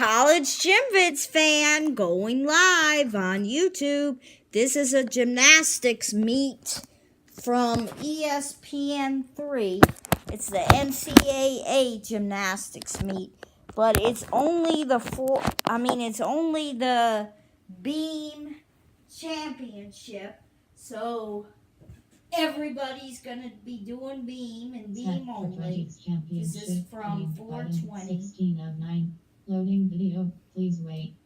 College Gym Vids fan going live on YouTube. This is a gymnastics meet from ESPN3. It's the NCAA gymnastics meet, but it's only the beam championship. So everybody's gonna be doing beam and beam only. This is from 420. 16 of 9. Loading video. Please wait.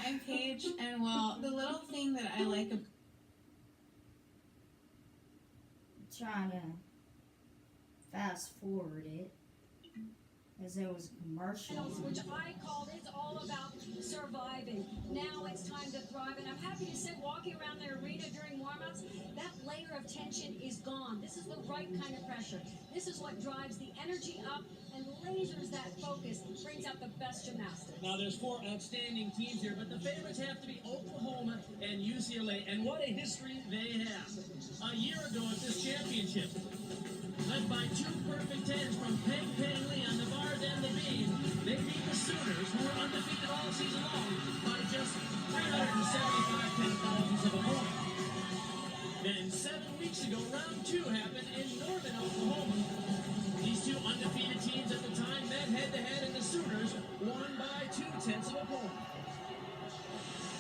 I'm Paige, and well, the little thing that I like about Trying to fast forward it as there was a commercial. Which I called It's All About Surviving. Now it's time to thrive, and I'm happy to say walking around the arena during warm-ups, that layer of tension is gone. This is the right kind of pressure. This is what drives the energy up and lasers that focus, brings out the best gymnastics. Now there's 4 outstanding teams here, but the favorites have to be Oklahoma and UCLA, and what a history they have. A year ago at this championship, led by 2 perfect 10s from Peng Lee on the bars and the beam, they beat the Sooners, who were undefeated all season long, by just 375 10,000ths of a point. Then 7 weeks ago, round 2 happened in northern Oklahoma. These 2 undefeated teams at the time met head-to-head, and the Sooners won by 2/10 of a point.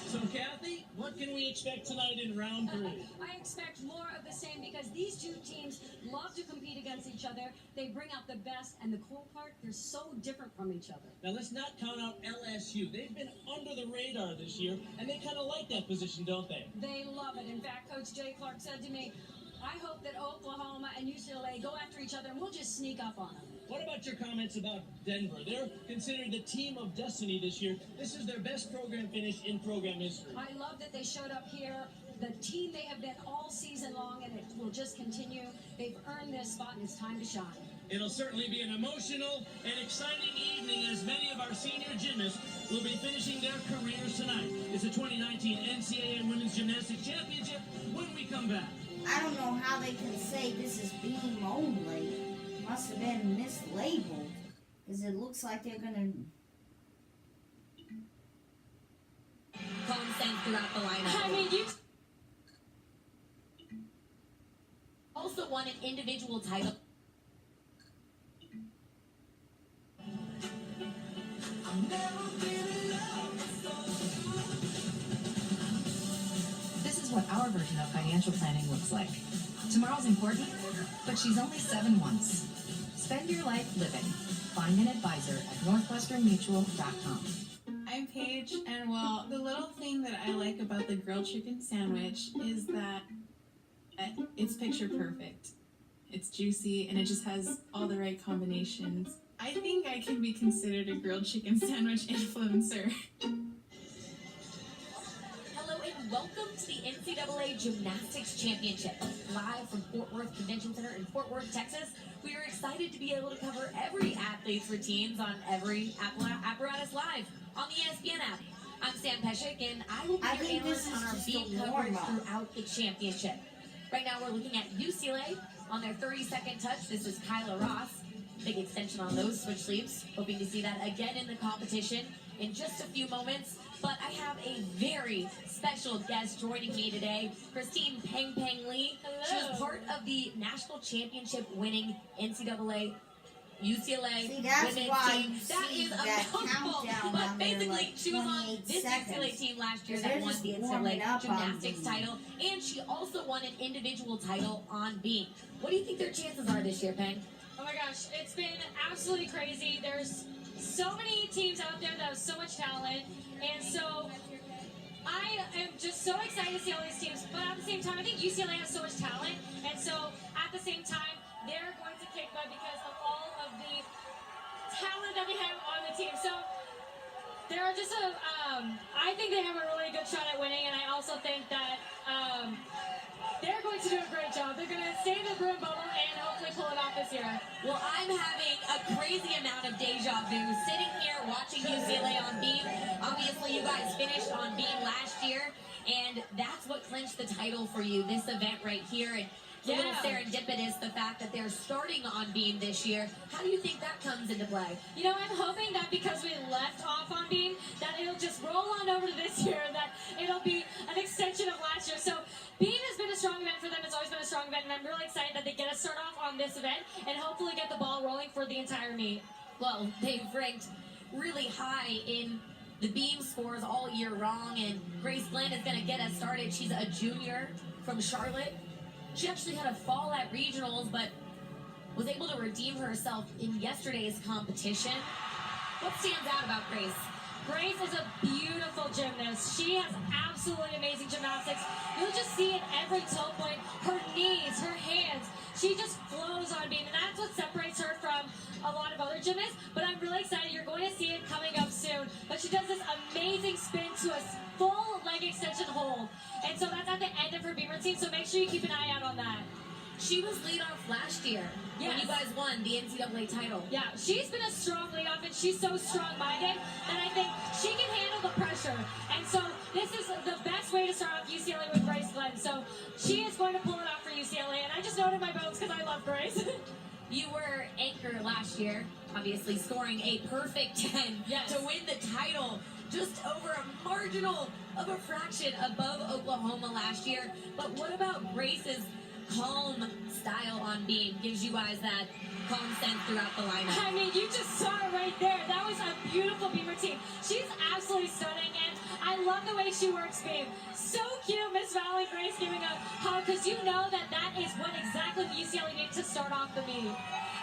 So, Kathy, what can we expect tonight in round 3? I expect more of the same because these 2 teams love to compete against each other. They bring out the best, and the cool part, they're so different from each other. Now, let's not count out LSU. They've been under the radar this year, and they kind of like that position, don't they? They love it. In fact, Coach Jay Clark said to me, I hope that Oklahoma and UCLA go after each other, and we'll just sneak up on them. What about your comments about Denver? They're considered the team of destiny this year. This is their best program finish in program history. I love that they showed up here. The team they have been all season long, and it will just continue. They've earned this spot, and it's time to shine. It'll certainly be an emotional and exciting evening as many of our senior gymnasts will be finishing their careers tonight. It's the 2019 NCAA Women's Gymnastics Championship when we come back. I don't know how they can say this is beam only. Must have been mislabeled, because it looks like they're gonna. Common sense throughout the lineup. I mean, you Also won an individual title. This is what our version of financial planning looks like. Tomorrow's important, but she's only 7 months. Spend your life living. Find an advisor at northwesternmutual.com. I'm Paige, and well, the little thing that I like about the grilled chicken sandwich is that it's picture perfect. It's juicy, and it just has all the right combinations. I think I can be considered a grilled chicken sandwich influencer. Hello and welcome to the NCAA Gymnastics Championship, live from Fort Worth Convention Center in Fort Worth, Texas. We are excited to be able to cover every athlete's routines on every apparatus live on the ESPN app. I'm Sam Peshek, and I will be your analyst on our beat coverage throughout the championship. Right now we're looking at UCLA on their 30-second touch. This is Kyla Ross. Big extension on those switch sleeves. Hoping to see that again in the competition in just a few moments. But I have a very special guest joining me today, Christine Peng Lee. Hello. She was part of the national championship winning NCAA UCLA See, that's women's why team. you That see is a that mouthful. countdown But on there, basically, like she was on 28 this seconds. UCLA team last year They're that won just the warming NCAA up on gymnastics beam. title, and she also won an individual title on beam. What do you think their chances are this year, Peng? Oh my gosh, it's been absolutely crazy. There's so many teams out there that have so much talent, and so I am just so excited to see all these teams. But at the same time, I think UCLA has so much talent, and so at the same time, they're going to kick butt because of all of the talent that we have on the team. So they're just I think they have a really good shot at winning, and I also think that they're going to do a great job. They're going to stay in the broom bubble and hopefully pull it off this year. Well, I'm having a crazy amount of deja vu sitting here watching UCLA on beam. Obviously, you guys finished on beam last year, and that's what clinched the title for you, this event right here. And It's a little serendipitous, the fact that they're starting on beam this year. How do you think that comes into play? You know, I'm hoping that because we left off on beam, that it'll just roll on over to this year, that it'll be an extension of last year. So beam has been a strong event for them. It's always been a strong event, and I'm really excited that they get us start off on this event and hopefully get the ball rolling for the entire meet. Well, they've ranked really high in the beam scores all year long, and Grace Glenn is going to get us started. She's a junior from Charlotte. She actually had a fall at regionals, but was able to redeem herself in yesterday's competition. What stands out about Grace? Grace is a beautiful gymnast. She has absolutely amazing gymnastics. You'll just see it every toe point, her knees, her hands. She just flows on beam, and that's what separates her from a lot of other gymnasts. But I'm really excited. You're going to see it coming up soon. But she does this amazing spin to a full leg extension hold. And so that's at the end of her beam routine, so make sure you keep an eye out on that. She was lead off last year when you guys won the NCAA title. Yeah, she's been a strong lead off, and she's so strong-minded that I think she can handle the pressure. And so this is the best way to start off UCLA with Grace Glenn. So she is going to pull it off for UCLA, and I just noted my bones because I love Grace. You were anchor last year, obviously scoring a perfect 10 to win the title, just over a marginal of a fraction above Oklahoma last year. But what about Grace's calm style on beam gives you guys that calm sense throughout the lineup? I mean, you just saw it right there. That was a beautiful beam routine. She's absolutely stunning, and I love the way she works beam. So cute, Miss Valley Grace giving a hug, because you know that that is what exactly the UCLA needed to start off the meet.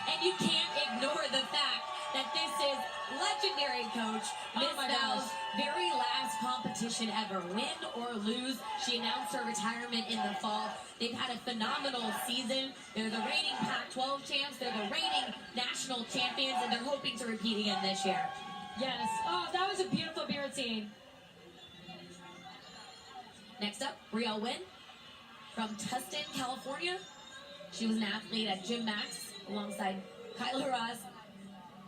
And you can't ignore the fact that this is legendary coach Miss Val's very last competition ever. Win or lose, she announced her retirement in the fall. They've had a phenomenal season. They're the reigning Pac-12 champs. They're the reigning national champions, and they're hoping to repeat again this year. Yes. Oh, that was a beautiful beam routine. Next up, Brielle Wynn from Tustin, California. She was an athlete at Gym Max alongside Kyla Ross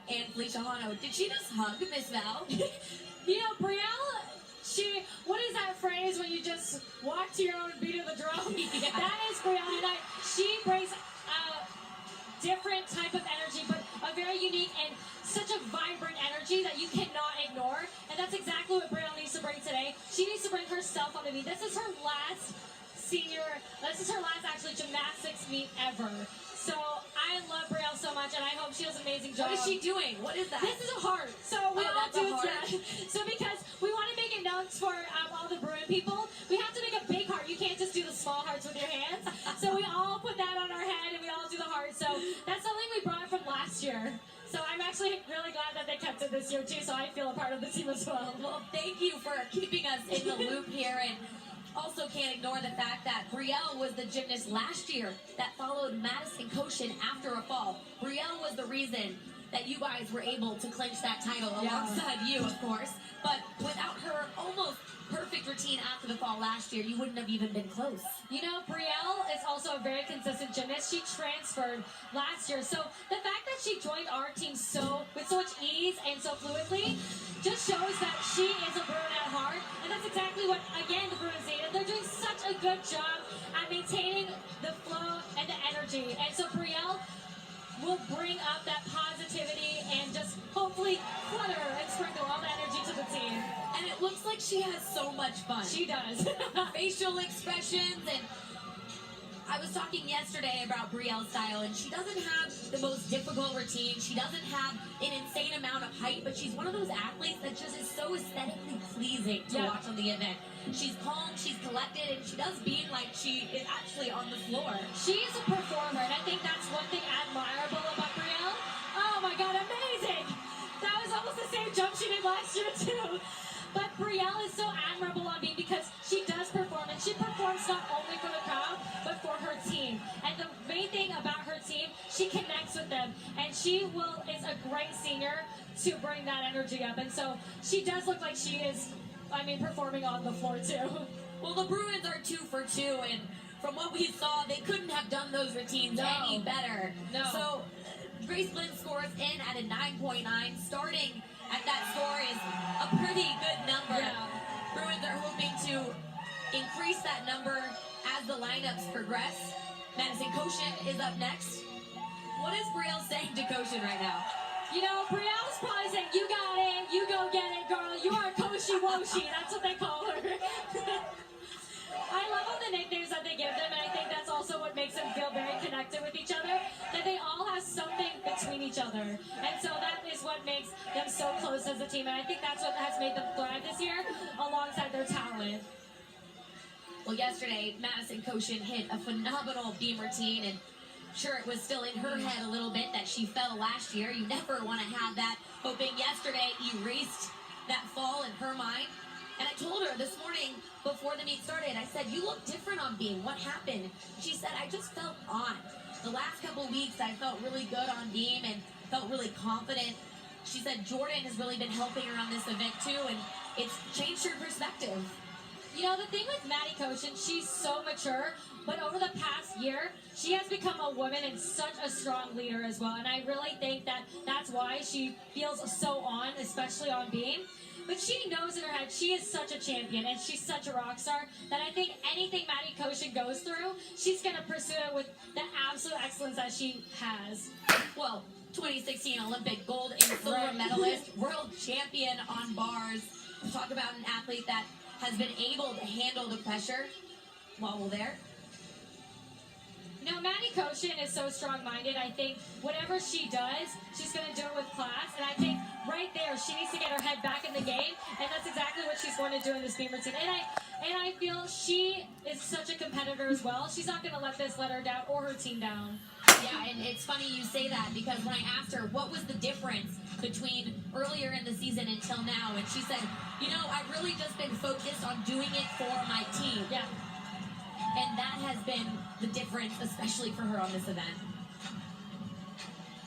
and Felicia Hano. Did she just hug Miss Val? You know, Brielle, what is that phrase when you just walk to your own beat of the drum? Yeah. That is Brielle, and she brings a different type of energy, but a very unique and such a vibrant energy that you cannot ignore. And that's exactly what Brielle needs to bring today. She needs to bring herself on the beat. This is her last actually gymnastics meet ever. So I love Brielle so much, and I hope she does an amazing job. What is she doing? What is that? This is a heart. So we all do it. So because we want to make it known for all the Bruin people, we have to make a big heart. You can't just do the small hearts with your hands. So we all put that on our head, and we all do the heart. So that's something we brought from last year. So I'm actually really glad that they kept it this year too, so I feel a part of the team as well. Well, thank you for keeping us in the loop here, and also can't ignore the fact that Brielle was the gymnast last year that followed Madison Koshin after a fall. Brielle was the reason that you guys were able to clinch that title alongside you, of course. But without her almost perfect routine after the fall last year, you wouldn't have even been close. You know, Brielle is also a very consistent gymnast. She transferred last year. So the fact that she joined our team with so much ease and so fluidly just shows that she is a Bruin at heart. And that's exactly what, again, the Bruins needed. They're doing such a good job at maintaining the flow and the energy. And so Brielle will bring up that positivity and just hopefully flutter and sprinkle all the energy to the team. And it looks like she has so much fun. She does. Facial expressions, and I was talking yesterday about Brielle's style, and she doesn't have the most difficult routine. She doesn't have an insane amount of height, but she's one of those athletes that just is so aesthetically pleasing to watch on the event. She's calm, she's collected, and she does being like she is actually on the floor. She's a performer, and I think that's one thing admirable about Brielle. Oh my God, amazing! That was almost the same jump she did last year too. But Brielle is so admirable on me because she does perform, and she performs not only for the crowd, but for her team. And the main thing about her team, she connects with them, and she is a great senior to bring that energy up. And so she does look like she is, performing on the floor too. Well, the Bruins are 2 for 2, and from what we saw, they couldn't have done those routines any better. No. So Grace Glenn scores in at a 9.9. Starting at that score is a pretty good number. Yeah. Bruins are hoping to increase that number as the lineups progress. Madison Koshin is up next. What is Brielle saying to Koshin right now? You know, Brielle's probably saying, you got it, you go get it, girl. You are Koshi Woshi. That's what they call her. I love all the nicknames that they give them, and I think that's also what makes them feel very connected with each other, that they all have something between each other. And so that is what makes them so close as a team, and I think that's what has made them thrive this year, alongside their talent. Well, yesterday, Madison Koshin hit a phenomenal beam routine, and sure, it was still in her head a little bit that she fell last year. You never want to have that. Hoping yesterday erased that fall in her mind. And I told her this morning before the meet started, I said, you look different on beam. What happened? She said, I just felt on. The last couple of weeks, I felt really good on beam and felt really confident. She said Jordan has really been helping her on this event too, and it's changed her perspective. You know, the thing with Maddie Koshin, she's so mature, but over the past year, she has become a woman and such a strong leader as well. And I really think that that's why she feels so on, especially on beam. But she knows in her head she is such a champion and she's such a rock star that I think anything Maddie Koshin goes through, she's going to pursue it with the absolute excellence that she has. Well, 2016 Olympic gold and silver medalist, world champion on bars. Talk about an athlete that has been able to handle the pressure while we're there. You know, Maddie Koshin is so strong-minded. I think whatever she does, she's going to do it with class. And I think right there, she needs to get her head back in the game. And that's exactly what she's going to do in this beam routine. And I feel she is such a competitor as well. She's not going to let this let her down or her team down. Yeah, and it's funny you say that because when I asked her what was the difference between earlier in the season until now, and she said, you know, I've really just been focused on doing it for my team. Yeah. And that has been the difference, especially for her on this event.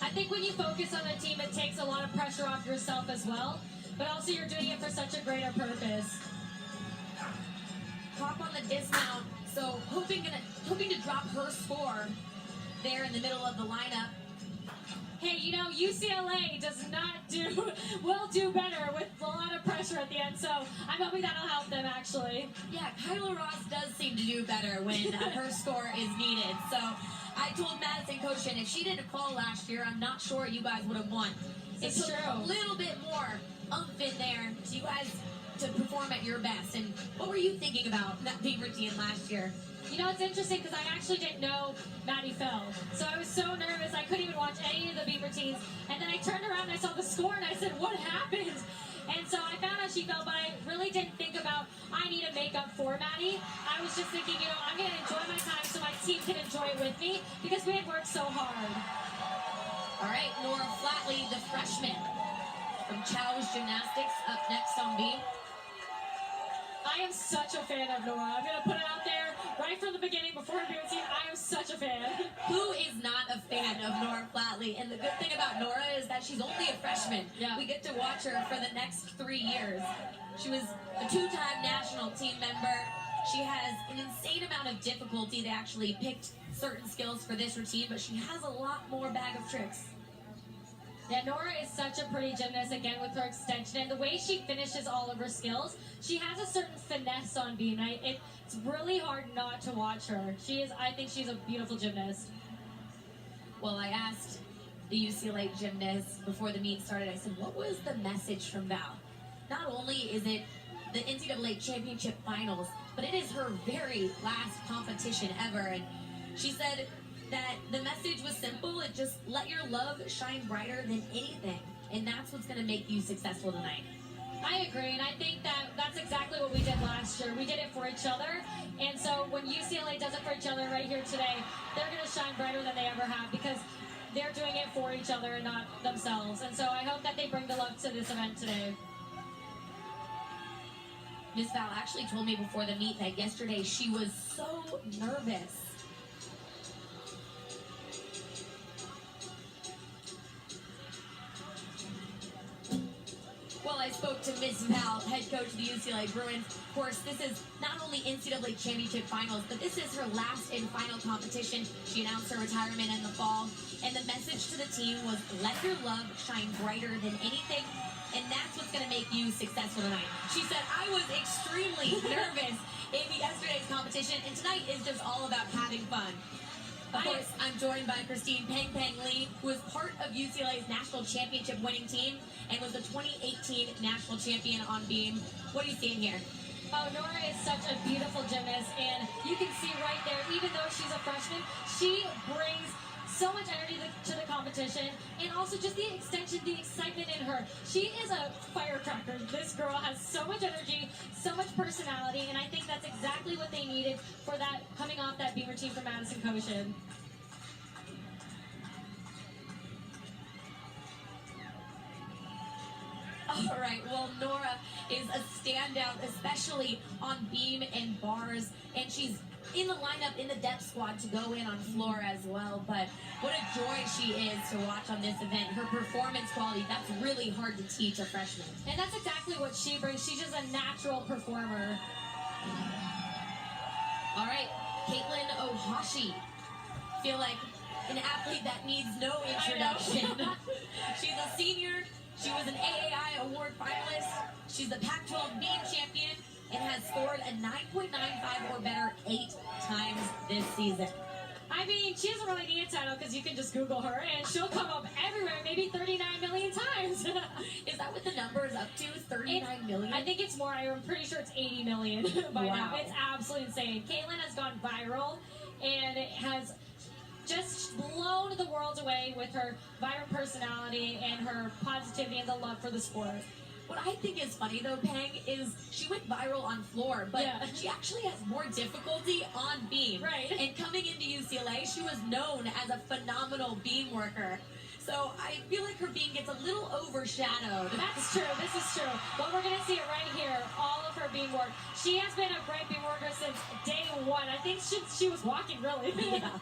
I think when you focus on a team, it takes a lot of pressure off yourself as well. But also you're doing it for such a greater purpose. Hop on the dismount, so hoping to drop her score there in the middle of the lineup. Hey, you know, UCLA will do better with a lot of pressure at the end, so I'm hoping that'll help them, actually. Yeah, Kyla Ross does seem to do better when her score is needed. So I told Madison Koshin, if she didn't fall last year, I'm not sure you guys would have won. It took a little bit more oomph in there to you guys to perform at your best. And what were you thinking about that beam routine last year? You know, it's interesting because I actually didn't know Maddie fell. So I was so nervous, I couldn't even watch any of the beam routines. And then I turned around and I saw the score and I said, what happened? And so I found out she fell, but I really didn't think about, I need to make up for Maddie. I was just thinking, you know, I'm going to enjoy my time so my team can enjoy it with me because we had worked so hard. All right, Nora Flatley, the freshman from Chow's Gymnastics, up next on beam. I am such a fan of Nora. I'm going to put it out there right from the beginning before her beam routine. I am such a fan. Who is not a fan of Nora Flatley? And the good thing about Nora is that she's only a freshman. Yeah. We get to watch her for the next 3 years. She was a 2-time national team member. She has an insane amount of difficulty. They actually picked certain skills for this routine, but she has a lot more bag of tricks. Yeah, Nora is such a pretty gymnast, again, with her extension. And the way she finishes all of her skills, she has a certain finesse on beam. It's really hard not to watch her. I think she's a beautiful gymnast. Well, I asked the UCLA gymnast before the meet started, I said, what was the message from Val? Not only is it the NCAA championship finals, but it is her very last competition ever. And she said that the message was simple. It just let your love shine brighter than anything. And that's what's going to make you successful tonight. I agree, and I think that's exactly what we did last year. We did it for each other, and so when UCLA does it for each other right here today, they're going to shine brighter than they ever have because they're doing it for each other and not themselves. And so I hope that they bring the love to this event today. Miss Val actually told me before the meet that yesterday she was so nervous. Well, I spoke to Miss Val, head coach of the UCLA Bruins. Of course, this is not only NCAA championship finals, but this is her last and final competition. She announced her retirement in the fall, and the message to the team was, let your love shine brighter than anything, and that's what's going to make you successful tonight. She said, I was extremely nervous in yesterday's competition, and tonight is just all about having fun. Of course, I'm joined by Christine Peng Peng Lee, who is part of UCLA's national championship winning team and was the 2018 national champion on beam. What are you seeing here? Oh, Nora is such a beautiful gymnast, and you can see right there, even though she's a freshman, she brings so much energy to the competition, and also just the extension, the excitement in her. She is a firecracker. This girl has so much energy, so much personality, and I think that's exactly what they needed for that, coming off that beam routine for Madison Koshin. All right, well, Nora is a standout, especially on beam and bars, and she's in the lineup in the depth squad to go in on floor as well. But what a joy she is to watch on this event. Her performance quality, that's really hard to teach a freshman. And that's exactly what she brings. She's just a natural performer. All right, Caitlin Ohashi. Feel like an athlete that needs no introduction. She's a senior. She was an AAI award finalist. She's the Pac-12 beam champion and has scored a 9.95 or better 8 times this season. I mean, she doesn't really need a title because you can just Google her and she'll come up everywhere, maybe 39 million times. Is that what the number is up to? 39 million? I think it's more. I'm pretty sure it's 80 million by now. Wow. It's absolutely insane. Caitlin has gone viral and it has just blown the world away with her vibrant personality and her positivity and the love for the sport. What I think is funny though, Peng, is she went viral on floor, but she actually has more difficulty on beam. Right. And coming into UCLA, she was known as a phenomenal beam worker. So I feel like her beam gets a little overshadowed. That's true. This is true. But we're going to see it right here, all of her beam work. She has been a great beam worker since day one. I think she was walking, really. Yeah.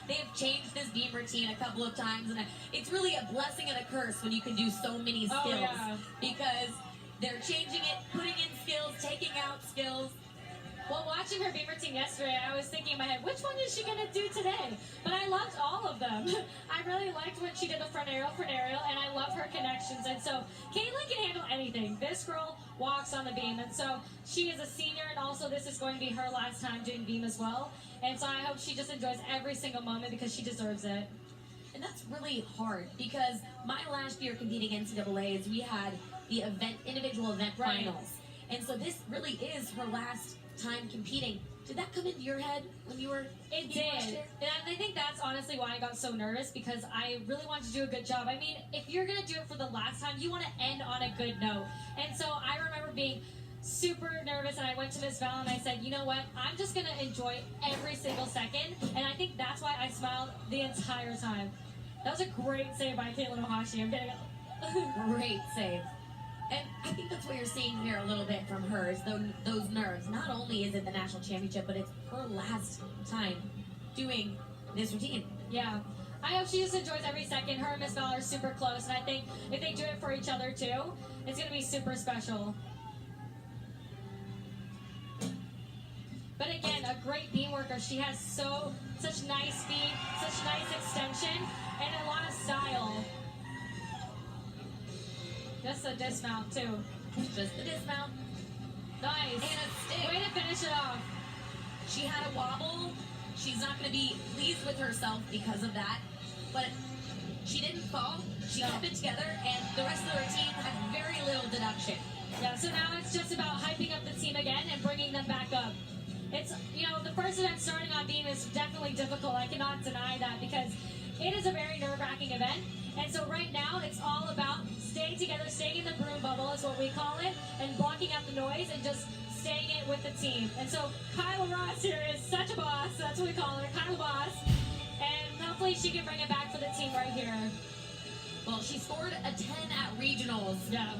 They have changed this beam routine a couple of times, and it's really a blessing and a curse when you can do so many skills. Oh, yeah. Because they're changing it, putting in skills, taking out skills. Well, watching her beam routine yesterday, I was thinking in my head, which one is she going to do today? But I loved all of them. I really liked when she did the front aerial, and I love her connections. And so Caitlin can handle anything. This girl walks on the beam. And so she is a senior, and also this is going to be her last time doing beam as well. And so I hope she just enjoys every single moment because she deserves it. And that's really hard because my last year competing NCAAs, we had the individual event finals. And so this really is her last time competing. Did that come into your head when you were It did. And I think that's honestly why I got so nervous, because I really wanted to do a good job. I mean, if you're going to do it for the last time, you want to end on a good note. And so I remember being super nervous, and I went to Miss Val and I said, you know what, I'm just going to enjoy every single second. And I think that's why I smiled the entire time. That was a great save by Caitlin Ohashi. I'm getting Great save. And I think that's what you're seeing here a little bit from her, is those nerves. Not only is it the national championship, but it's her last time doing this routine. Yeah. I hope she just enjoys every second. Her and Miss Val are super close, and I think if they do it for each other too, it's going to be super special. But again, a great beam worker. She has such nice speed, such nice extension, and a lot of style. Just a dismount too. Just the dismount. Nice. And a stick. Way to finish it off. She had a wobble. She's not going to be pleased with herself because of that. But she didn't fall. She kept it together, and the rest of the routine had very little deduction. Yeah, so now it's just about hyping up the team again and bringing them back up. It's, the first event starting on beam is definitely difficult. I cannot deny that, because it is a very nerve-wracking event. And so right now, it's all about staying together, staying in the broom bubble is what we call it, and blocking out the noise and just staying it with the team. And so Kyla Ross here is such a boss. That's what we call her, Kyla Boss. And hopefully she can bring it back for the team right here. Well, she scored a 10 at regionals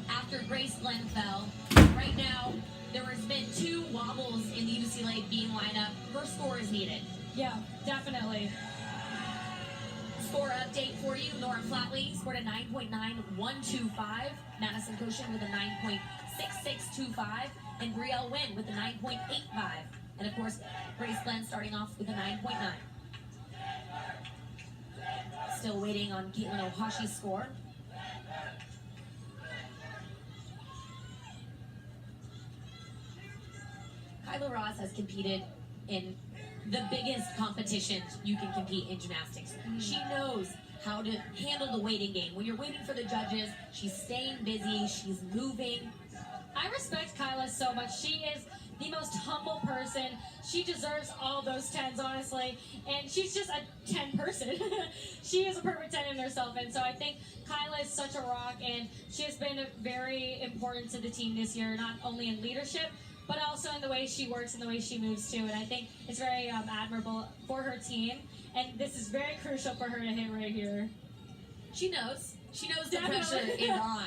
after Grace Glenn fell. Right now, there has been 2 wobbles in the UCLA beam lineup. Her score is needed. Yeah, definitely. Score update for you. Nora Flatley scored a 9.9125. Madison Koshin with a 9.6625. And Brielle Wynn with a 9.85. And of course, Grace Glenn starting off with a 9.9. Still waiting on Caitlin Ohashi's score. Kyla Ross has competed in the biggest competitions you can compete in gymnastics. She knows how to handle the waiting game. When you're waiting for the judges, she's staying busy, she's moving. I respect Kyla so much. She is the most humble person. She deserves all those 10s, honestly. And she's just a 10 person. She is a perfect 10 in herself. And so I think Kyla is such a rock, and she has been very important to the team this year, not only in leadership, but also in the way she works and the way she moves too. And I think it's very admirable for her team. And this is very crucial for her to hit right here. She knows. She knows the Definitely. pressure is on.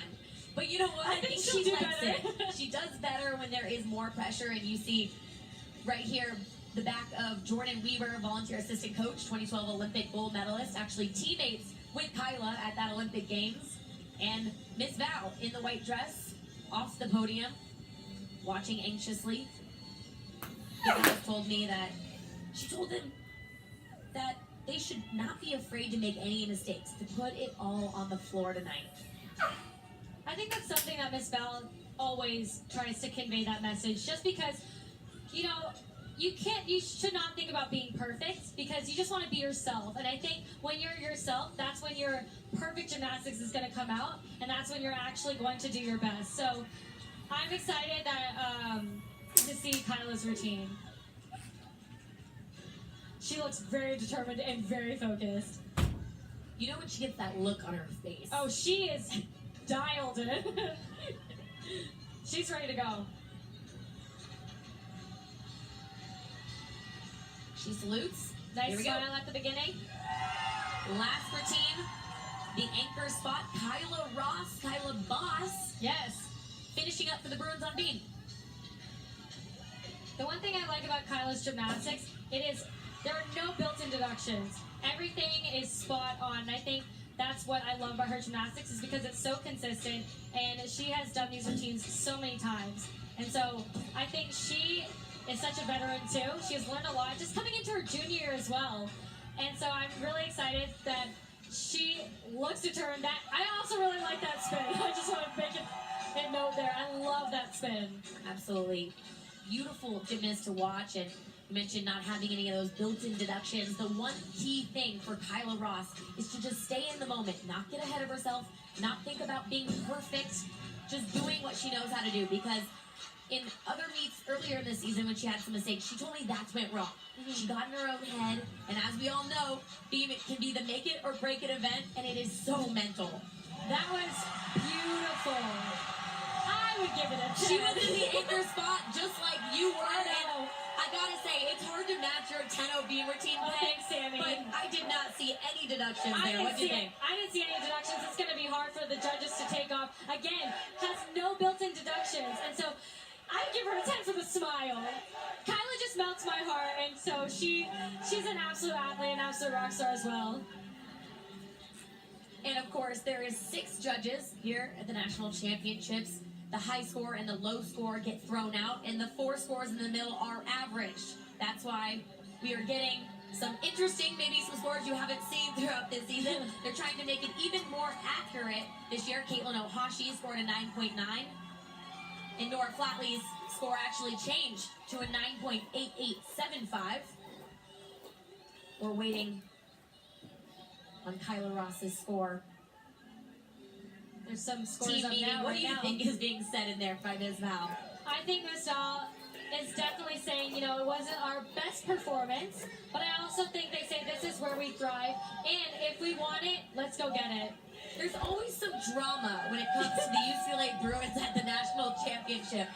But you know what? I think she'll she do likes better. it. She does better when there is more pressure, and you see right here the back of Jordan Weaver, volunteer assistant coach, 2012 Olympic gold medalist, actually teammates with Kyla at that Olympic Games, and Miss Val in the white dress off the podium, watching anxiously. Kyla told me that she told them that they should not be afraid to make any mistakes, to put it all on the floor tonight. I think that's something that Miss Bell always tries to convey, that message, just because, you know, you should not think about being perfect, because you just want to be yourself. And I think when you're yourself, that's when your perfect gymnastics is going to come out, and that's when you're actually going to do your best. So I'm excited that to see Kyla's routine. She looks very determined and very focused. You know when she gets that look on her face? Oh, she is dialed in. She's ready to go. She salutes. Here Nice we go. smile at the beginning. Last routine, the anchor spot, Kyla Ross, Kyla Boss, Yes. finishing up for the Bruins on beam. The one thing I like about Kyla's gymnastics, there are no built-in deductions. Everything is spot on. And I think that's what I love about her gymnastics, is because it's so consistent, and she has done these routines so many times. And so I think she is such a veteran too. She has learned a lot, just coming into her junior year as well. And so I'm really excited that she looks determined. That I also really like that spin. I just want to make a note there. I love that spin. Absolutely beautiful gymnast to watch, and you mentioned not having any of those built-in deductions. The one key thing for Kyla Ross is to just stay in the moment, not get ahead of herself, not think about being perfect, just doing what she knows how to do. Because in other meets earlier in the season, when she had some mistakes, she told me that's went wrong. She got in her own head, and as we all know, beam can be the make it or break it event, and it is so mental. That was beautiful. I would give it a 10. She was in the anchor spot just like you were, I and know. I gotta say, it's hard to match your 10-0 beam routine, Oh, Peg, thanks, Sammy. but I did not see any deductions there. What do you think? I didn't see any deductions. It's going to be hard for the judges to take off. Again, has no built-in deductions. And so I would give her a 10 for the smile. Kyla just melts my heart. And so she's an absolute athlete, an absolute rock star as well. And of course, there is 6 judges here at the National Championships. The high score and the low score get thrown out, and the 4 scores in the middle are averaged. That's why we are getting some interesting, maybe some scores you haven't seen throughout this season. They're trying to make it even more accurate this year. Caitlin Ohashi scored a 9.9, and Nora Flatley's score actually changed to a 9.8875. We're waiting on Kyla Ross's score. There's some scores Team up meeting, now. what right do you now. think is being said in there by Ms. Val? I think Miss Dahl is definitely saying, you know, it wasn't our best performance, but I also think they say this is where we thrive, and if we want it, let's go get it. There's always some drama when it comes to the UCLA Bruins at the National Championship.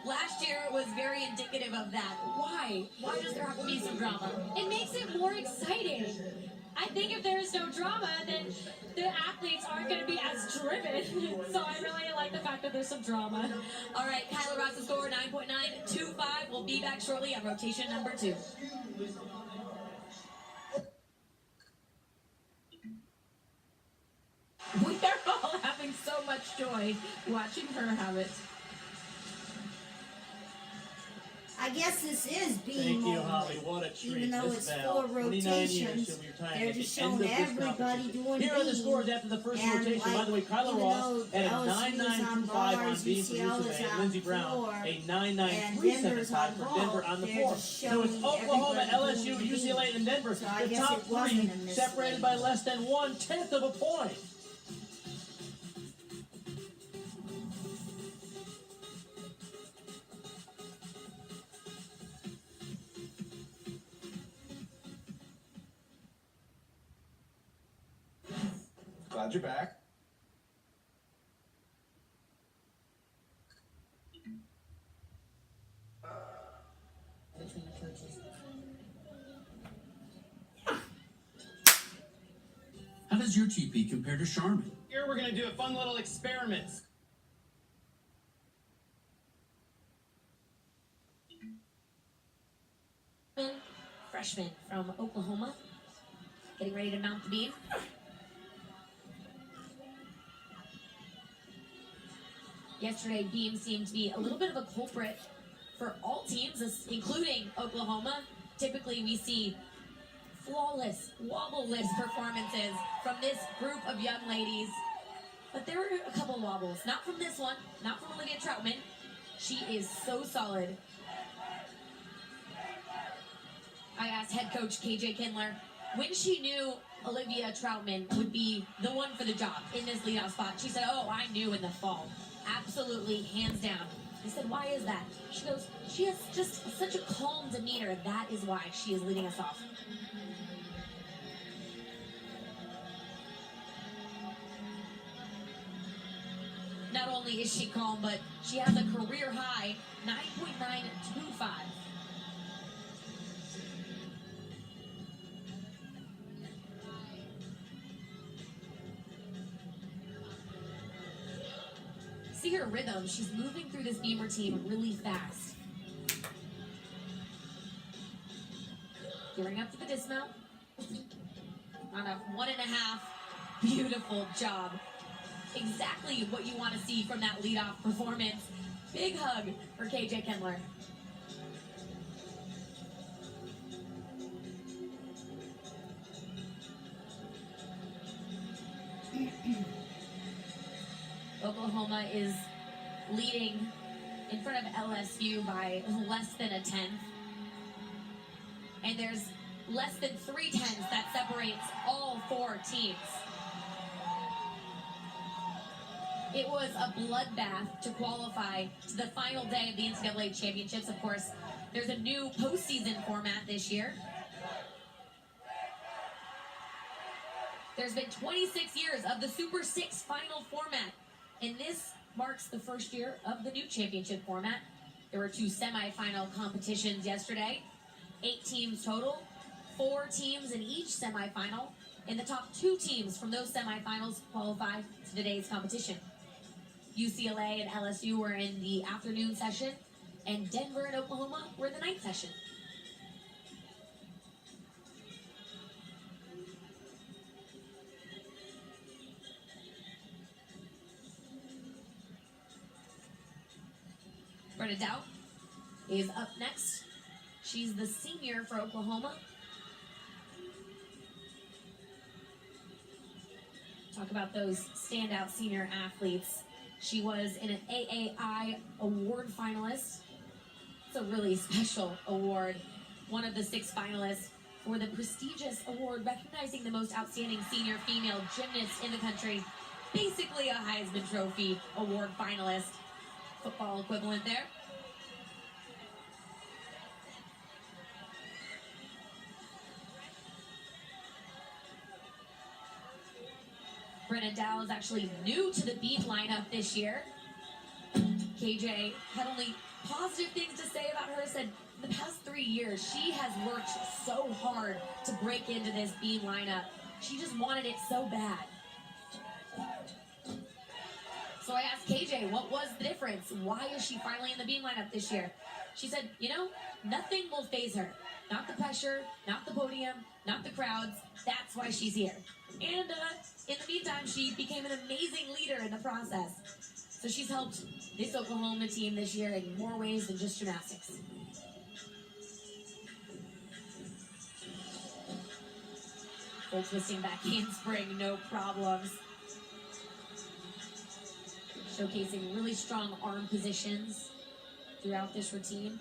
Last year was very indicative of that. Why? Why does there have to be some drama? It makes it more exciting. I think if there's no drama, then the athletes aren't going to be as driven. So I really like the fact that there's some drama. All right, Kyla Ross's score, 9.925. We'll be back shortly on rotation number 2. We are all having so much joy watching her have it. I guess this is beam Thank you, Holly. only. What a treat. Even though Miss it's Val, 4 29 years, rotations, she'll be retiring they're at the just end showing of this everybody competition. doing Here are the beam. scores after the first And, rotation. By like, the way, Kyla even Ross though had a LSU is on 9.925 on bars, beam for UCL is UCLA, and on Lindsey Brown floor, a and Denver's 9.9375 on for ball. Denver on the They're floor. just So it's showing Oklahoma, everybody LSU, doing the UCLA, beam. and Denver. So I The guess top it wasn't three in this separated league. by less than 1/10 of a point. Glad you're back. Between the coaches. How does your GP compare to Charmin? Here we're going to do a fun little experiment. Freshman from Oklahoma, getting ready to mount the beam. Yesterday, beam seemed to be a little bit of a culprit for all teams, including Oklahoma. Typically, we see flawless, wobble-less performances from this group of young ladies. But there were a couple wobbles. Not from this one, not from Olivia Troutman. She is so solid. I asked head coach KJ Kindler when she knew Olivia Troutman would be the one for the job in this leadoff spot. She said, "Oh, I knew in the fall. Absolutely, hands down." I said, "Why is that?" She goes, "She has just such a calm demeanor. That is why she is leading us off." Not only is she calm, but she has a career high 9.925. See her rhythm. She's moving through this beam routine really fast. Gearing up for the dismount. On a 1.5. Beautiful job. Exactly what you want to see from that leadoff performance. Big hug for KJ Kindler. Oklahoma is leading in front of LSU by less than a tenth. And there's less than 3/10 that separates all 4 teams. It was a bloodbath to qualify to the final day of the NCAA championships. Of course, there's a new postseason format this year. There's been 26 years of the Super 6 final format, and this marks the first year of the new championship format. There were 2 semifinal competitions yesterday, 8 teams total, 4 teams in each semifinal, and the top 2 teams from those semifinals qualify to today's competition. UCLA and LSU were in the afternoon session, and Denver and Oklahoma were in the night session. Brenna Dow is up next. She's the senior for Oklahoma. Talk about those standout senior athletes. She was an AAI award finalist. It's a really special award. One of the 6 finalists for the prestigious award recognizing the most outstanding senior female gymnast in the country. Basically a Heisman Trophy award finalist. Football equivalent there. Brenna Dow is actually new to the beam lineup this year. KJ had only positive things to say about her. Said the past 3 years she has worked so hard to break into this beam lineup. She just wanted it so bad. So I asked KJ, what was the difference? Why is she finally in the beam lineup this year? She said, nothing will faze her. Not the pressure, not the podium, not the crowds. That's why she's here. And in the meantime, she became an amazing leader in the process. So she's helped this Oklahoma team this year in more ways than just gymnastics. Full twisting back handspring, no problems. Showcasing really strong arm positions throughout this routine.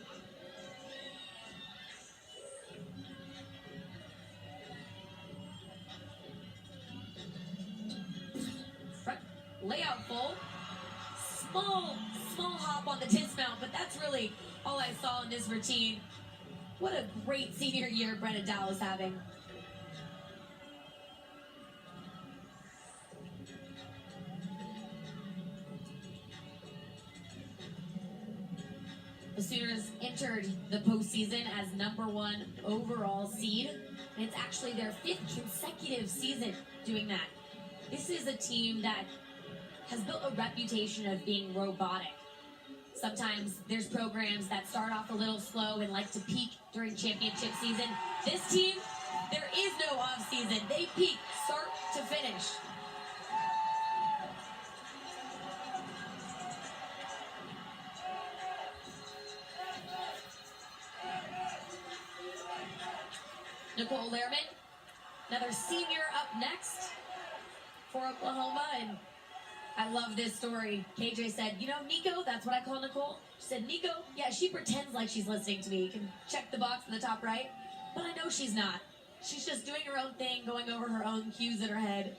Front layout full. Small hop on the dismount, but that's really all I saw in this routine. What a great senior year Brenna Dow is having. The Sooners entered the postseason as #1 overall seed, and it's actually their 5th consecutive season doing that. This is a team that has built a reputation of being robotic. Sometimes there's programs that start off a little slow and like to peak during championship season. This team, there is no off season. They peak start to finish. Nicole Lehrman, another senior up next for Oklahoma, and I love this story. KJ said, you know, Nico, that's what I call Nicole. She said, Nico, yeah, she pretends like she's listening to me. You can check the box in the top right, but I know she's not. She's just doing her own thing, going over her own cues in her head.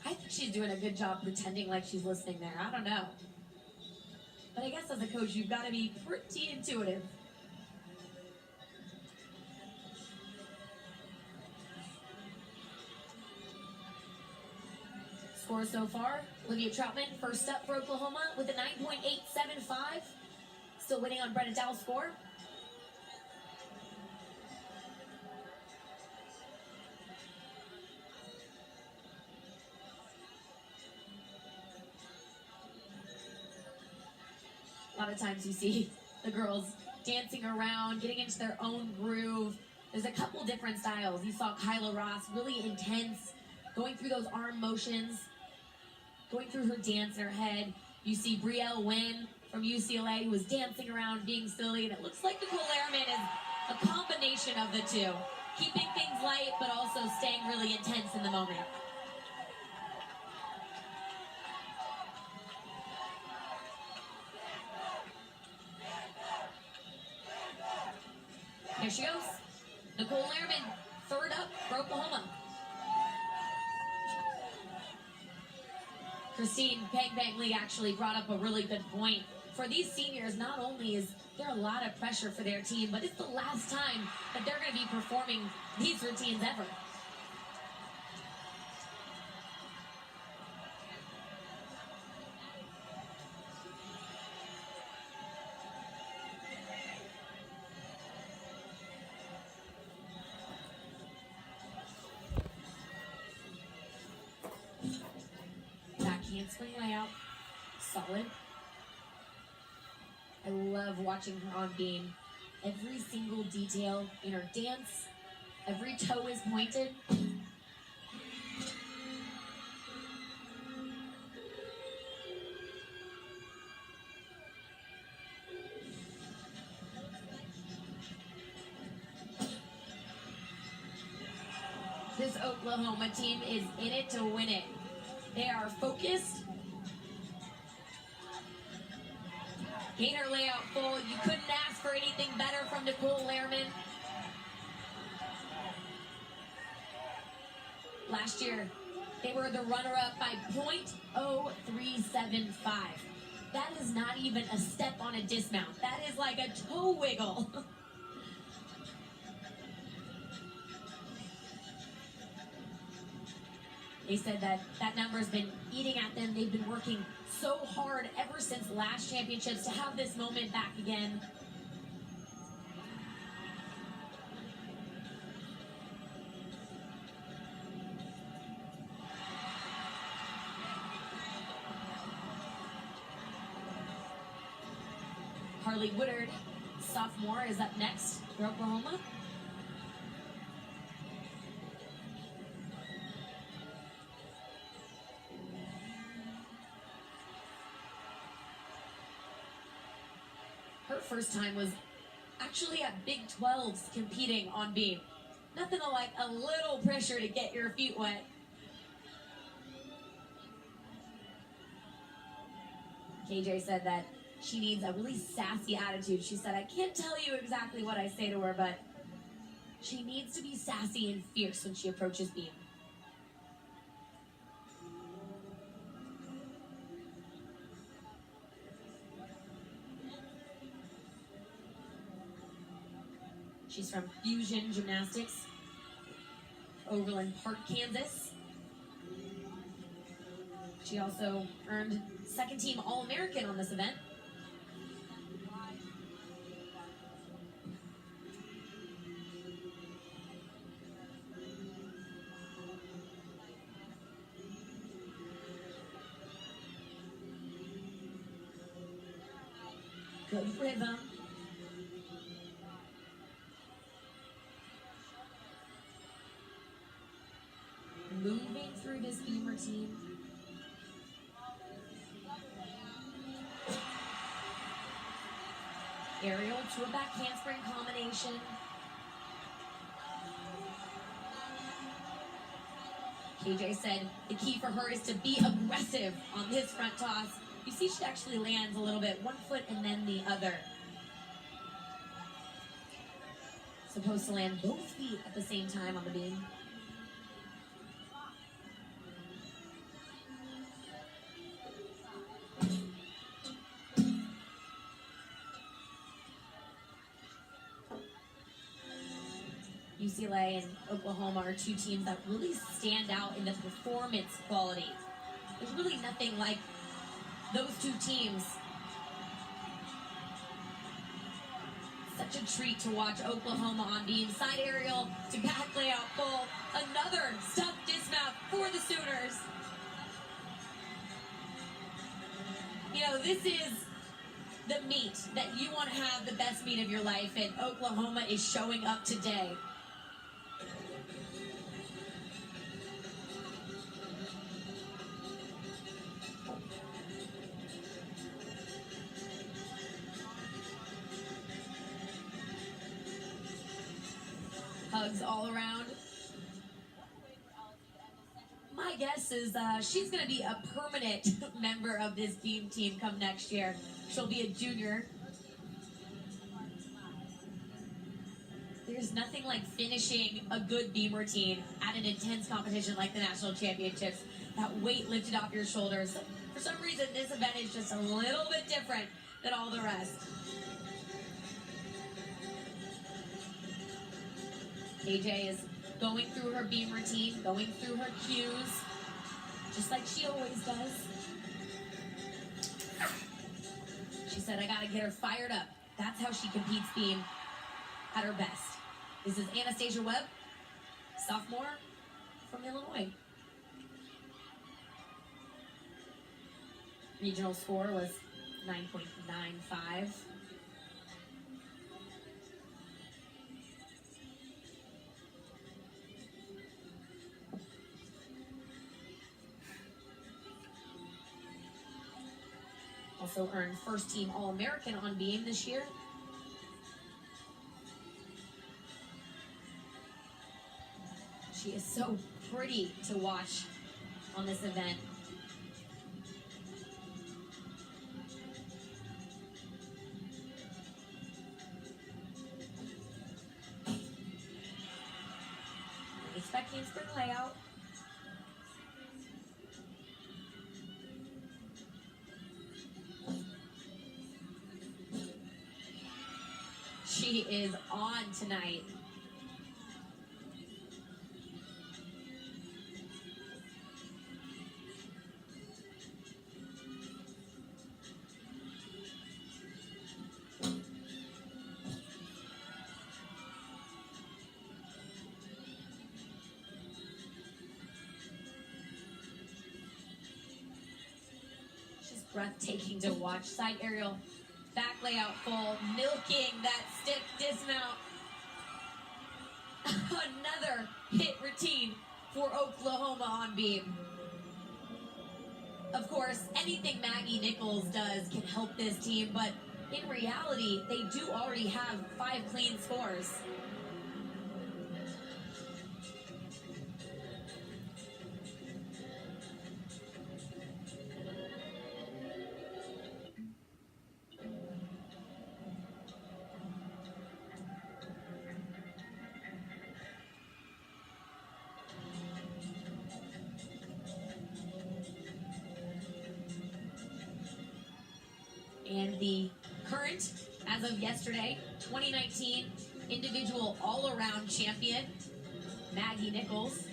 I think she's doing a good job pretending like she's listening there. I don't know. But I guess as a coach, you've got to be pretty intuitive. Score so far, Olivia Troutman first up for Oklahoma with a 9.875. Still waiting on Brenna Dow's score. A lot of times you see the girls dancing around, getting into their own groove. There's a couple different styles. You saw Kyla Ross, really intense, going through those arm motions, going through her dance in her head. You see Brielle Wynn from UCLA who was dancing around, being silly, and it looks like Nicole Lehrman is a combination of the two, keeping things light but also staying really intense in the moment. Here she goes. Nicole Lehrman, third up for Oklahoma. Christine Pang Lee actually brought up a really good point. For these seniors, not only is there a lot of pressure for their team, but it's the last time that they're going to be performing these routines ever. Handspring layout, solid. I love watching her on beam. Every single detail in her dance, every toe is pointed. This Oklahoma team is in it to win it. They are focused. Gainer layout full. You couldn't ask for anything better from Nicole Lehrman. Last year, they were the runner-up by .0375. That is not even a step on a dismount. That is like a toe wiggle. They said that number's been eating at them. They've been working so hard ever since last championships to have this moment back again. Harley Woodard, sophomore, is up next for Oklahoma. Her first time was actually have Big 12s competing on beam. Nothing like a little pressure to get your feet wet. KJ said that she needs a really sassy attitude. She said, I can't tell you exactly what I say to her, but she needs to be sassy and fierce when she approaches beam. She's from Fusion Gymnastics, Overland Park, Kansas. She also earned second team All-American on this event. Good rhythm. Moving through this beam routine. Aerial to a back handspring combination. KJ said the key for her is to be aggressive on this front toss. You see she actually lands a little bit, one foot and then the other. Supposed to land both feet at the same time on the beam. UCLA and Oklahoma are two teams that really stand out in the performance quality. There's really nothing like those two teams. Such a treat to watch Oklahoma on beam. Side aerial to back layout full. Another stuffed dismount for the Sooners. You know, this is the meet that you want to have the best meet of your life, and Oklahoma is showing up today. Hugs all around. My guess is she's going to be a permanent member of this beam team come next year. She'll be a junior. There's nothing like finishing a good beam routine at an intense competition like the national championships. That weight lifted off your shoulders. For some reason, this event is just a little bit different than all the rest. KJ is going through her beam routine, going through her cues, just like she always does. She said, I gotta get her fired up. That's how she competes beam at her best. This is Anastasia Webb, sophomore from Illinois. Regional score was 9.95. Also earned first team All-American on beam this year. She is so pretty to watch on this event. Expect handspring layout. She is on tonight. She's breathtaking to watch. Side aerial. Back layout full, milking that stiff dismount. Another hit routine for Oklahoma on beam. Of course, anything Maggie Nichols does can help this team, but in reality, they do already have 5 clean scores. And the current, as of yesterday, 2019 individual all-around champion, Maggie Nichols.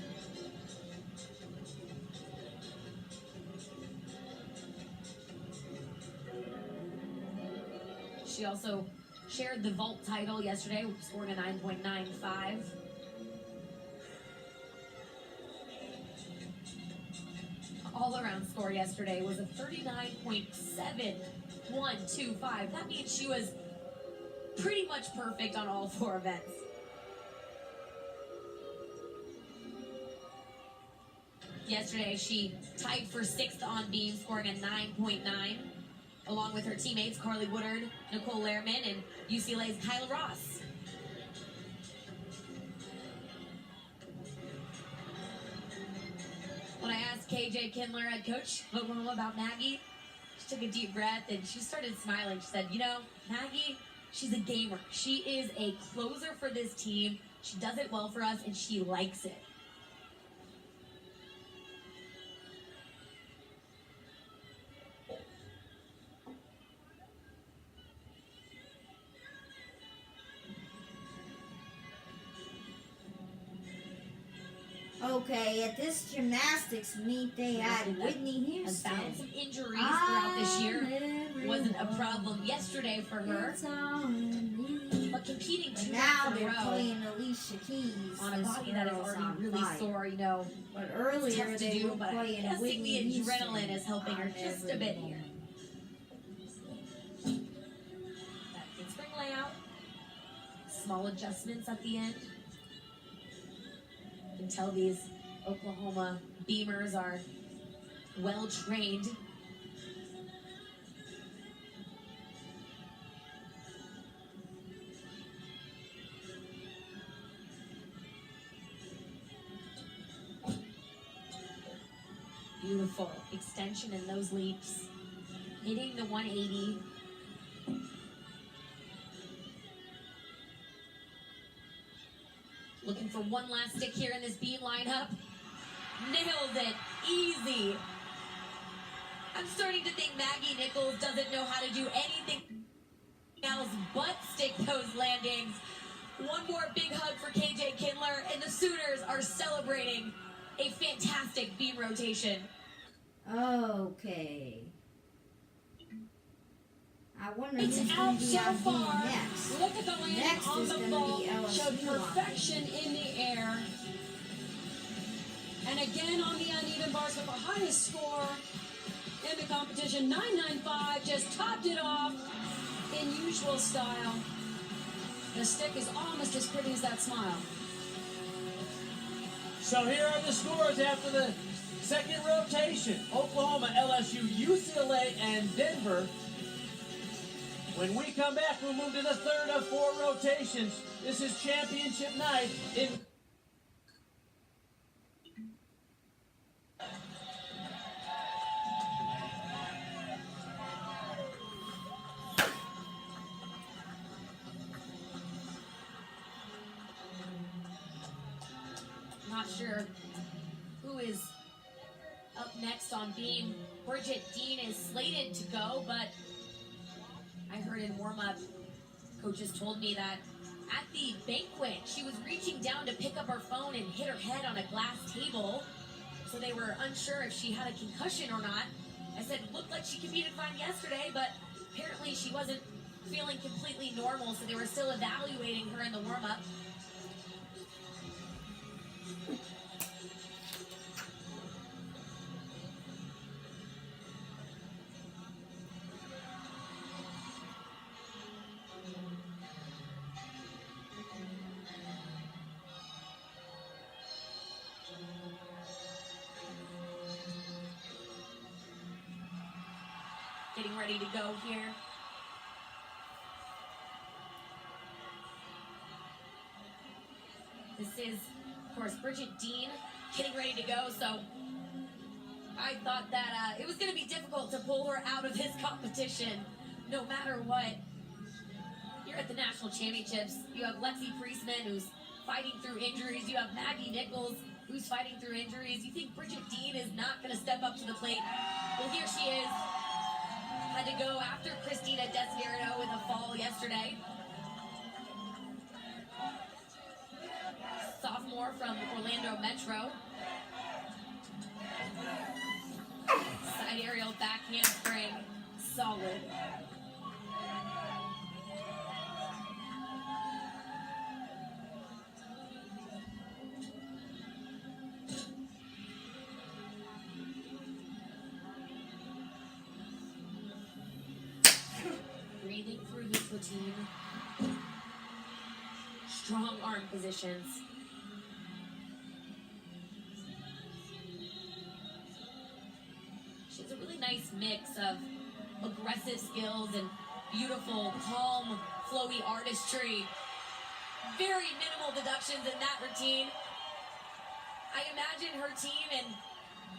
She also shared the vault title yesterday, scoring a 9.95. All-around score yesterday was a 39.7125. That means she was pretty much perfect on all 4 events. Yesterday, she tied for 6th on beam, scoring a 9.9, along with her teammates Carly Woodard, Nicole Lehrman, and UCLA's Kyla Ross. When I asked KJ Kindler, head coach of Oklahoma, about Maggie, she took a deep breath and she started smiling. She said, you know, Maggie, she's a gamer. She is a closer for this team. She does it well for us and she likes it. Okay, at this gymnastics meet, they had Whitney Has Houston. found some injuries throughout this year. Wasn't a problem yesterday for her. But competing 2 Now nights in they're a row playing Alicia Keys on a body that is already really sore, you know, But it's earlier tough to they do, were but I'm playing guessing Whitney the Houston. adrenaline is helping her just a bit here. Back in spring layout. Small adjustments at the end. You can tell these Oklahoma beamers are well trained. Beautiful extension in those leaps. Hitting the 180. Looking for one last stick here in this beam lineup. Nailed it. Easy. I'm starting to think Maggie Nichols doesn't know how to do anything else but stick those landings. One more big hug for KJ Kindler, and the Sooners are celebrating a fantastic beam rotation. Okay. I wonder It's who's going out to be so on far. beam next. Look at the landing Next on is the gonna ball. be LSU Showed on perfection in the air. And again on the uneven bars with the highest score in the competition. 995 just topped it off in usual style. The stick is almost as pretty as that smile. So here are the scores after the second rotation. Oklahoma, LSU, UCLA, and Denver. When we come back, we'll move to the third of 4 rotations. This is championship night in... Not sure who is up next on beam. Bridget Dean is slated to go, but I heard in warm-up, coaches told me that at the banquet, she was reaching down to pick up her phone and hit her head on a glass table. So they were unsure if she had a concussion or not. I said, it looked like she competed fine yesterday, but apparently she wasn't feeling completely normal, so they were still evaluating her in the warm-up. Getting ready to go here. This is, of course, Bridget Dean getting ready to go, so I thought that it was going to be difficult to pull her out of this competition, no matter what. Here at the National Championships, you have Lexi Priestman, who's fighting through injuries. You have Maggie Nichols, who's fighting through injuries. You think Bridget Dean is not going to step up to the plate? Well, here she is. Had to go after Christina Desiderito with a fall yesterday. Sophomore from Orlando Metro. Side aerial back handspring, solid. Breathing through this routine. Strong arm positions. She has a really nice mix of aggressive skills and beautiful, calm, flowy artistry. Very minimal deductions in that routine. I imagine her team and